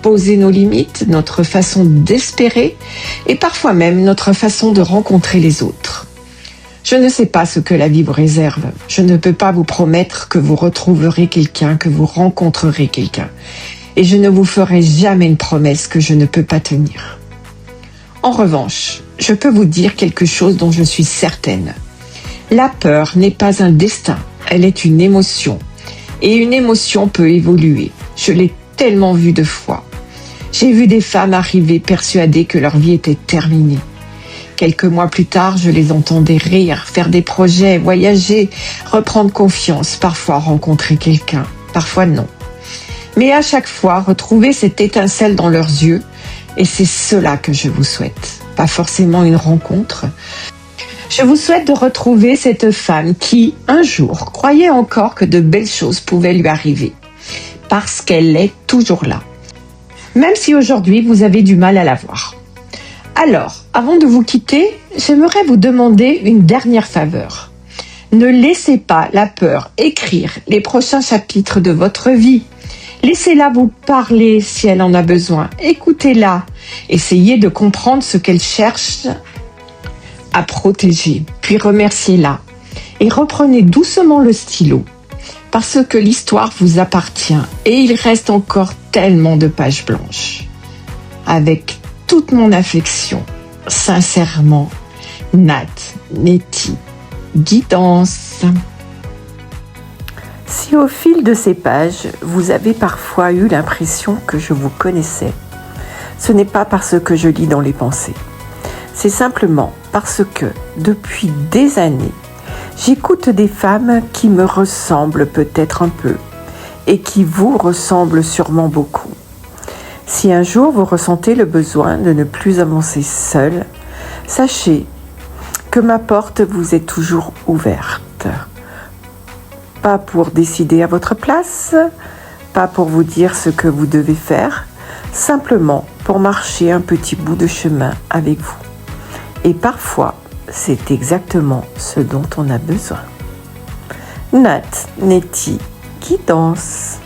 poser nos limites, notre façon d'espérer et parfois même notre façon de rencontrer les autres. Je ne sais pas ce que la vie vous réserve. Je ne peux pas vous promettre que vous retrouverez quelqu'un, que vous rencontrerez quelqu'un. Et je ne vous ferai jamais une promesse que je ne peux pas tenir. En revanche, je peux vous dire quelque chose dont je suis certaine. La peur n'est pas un destin, elle est une émotion. Et une émotion peut évoluer. Je l'ai tellement vu de fois. J'ai vu des femmes arriver persuadées que leur vie était terminée. Quelques mois plus tard, je les entendais rire, faire des projets, voyager, reprendre confiance, parfois rencontrer quelqu'un, parfois non. Mais à chaque fois, retrouver cette étincelle dans leurs yeux, et c'est cela que je vous souhaite. Pas forcément une rencontre. Je vous souhaite de retrouver cette femme qui, un jour, croyait encore que de belles choses pouvaient lui arriver. Parce qu'elle est toujours là. Même si aujourd'hui, vous avez du mal à la voir. Alors, avant de vous quitter, j'aimerais vous demander une dernière faveur. Ne laissez pas la peur écrire les prochains chapitres de votre vie. Laissez-la vous parler si elle en a besoin. Écoutez-la. Essayez de comprendre ce qu'elle cherche à protéger. Puis remerciez-la. Et reprenez doucement le stylo. Parce que l'histoire vous appartient. Et il reste encore tellement de pages blanches. Avec toute mon affection, sincèrement, Nat Nettie Guidance. Si au fil de ces pages, vous avez parfois eu l'impression que je vous connaissais, ce n'est pas parce que je lis dans les pensées. C'est simplement parce que, depuis des années, j'écoute des femmes qui me ressemblent peut-être un peu et qui vous ressemblent sûrement beaucoup. Si un jour vous ressentez le besoin de ne plus avancer seul, sachez que ma porte vous est toujours ouverte. Pas pour décider à votre place, pas pour vous dire ce que vous devez faire, simplement pour marcher un petit bout de chemin avec vous. Et parfois, c'est exactement ce dont on a besoin. Nat Nettie Guidance.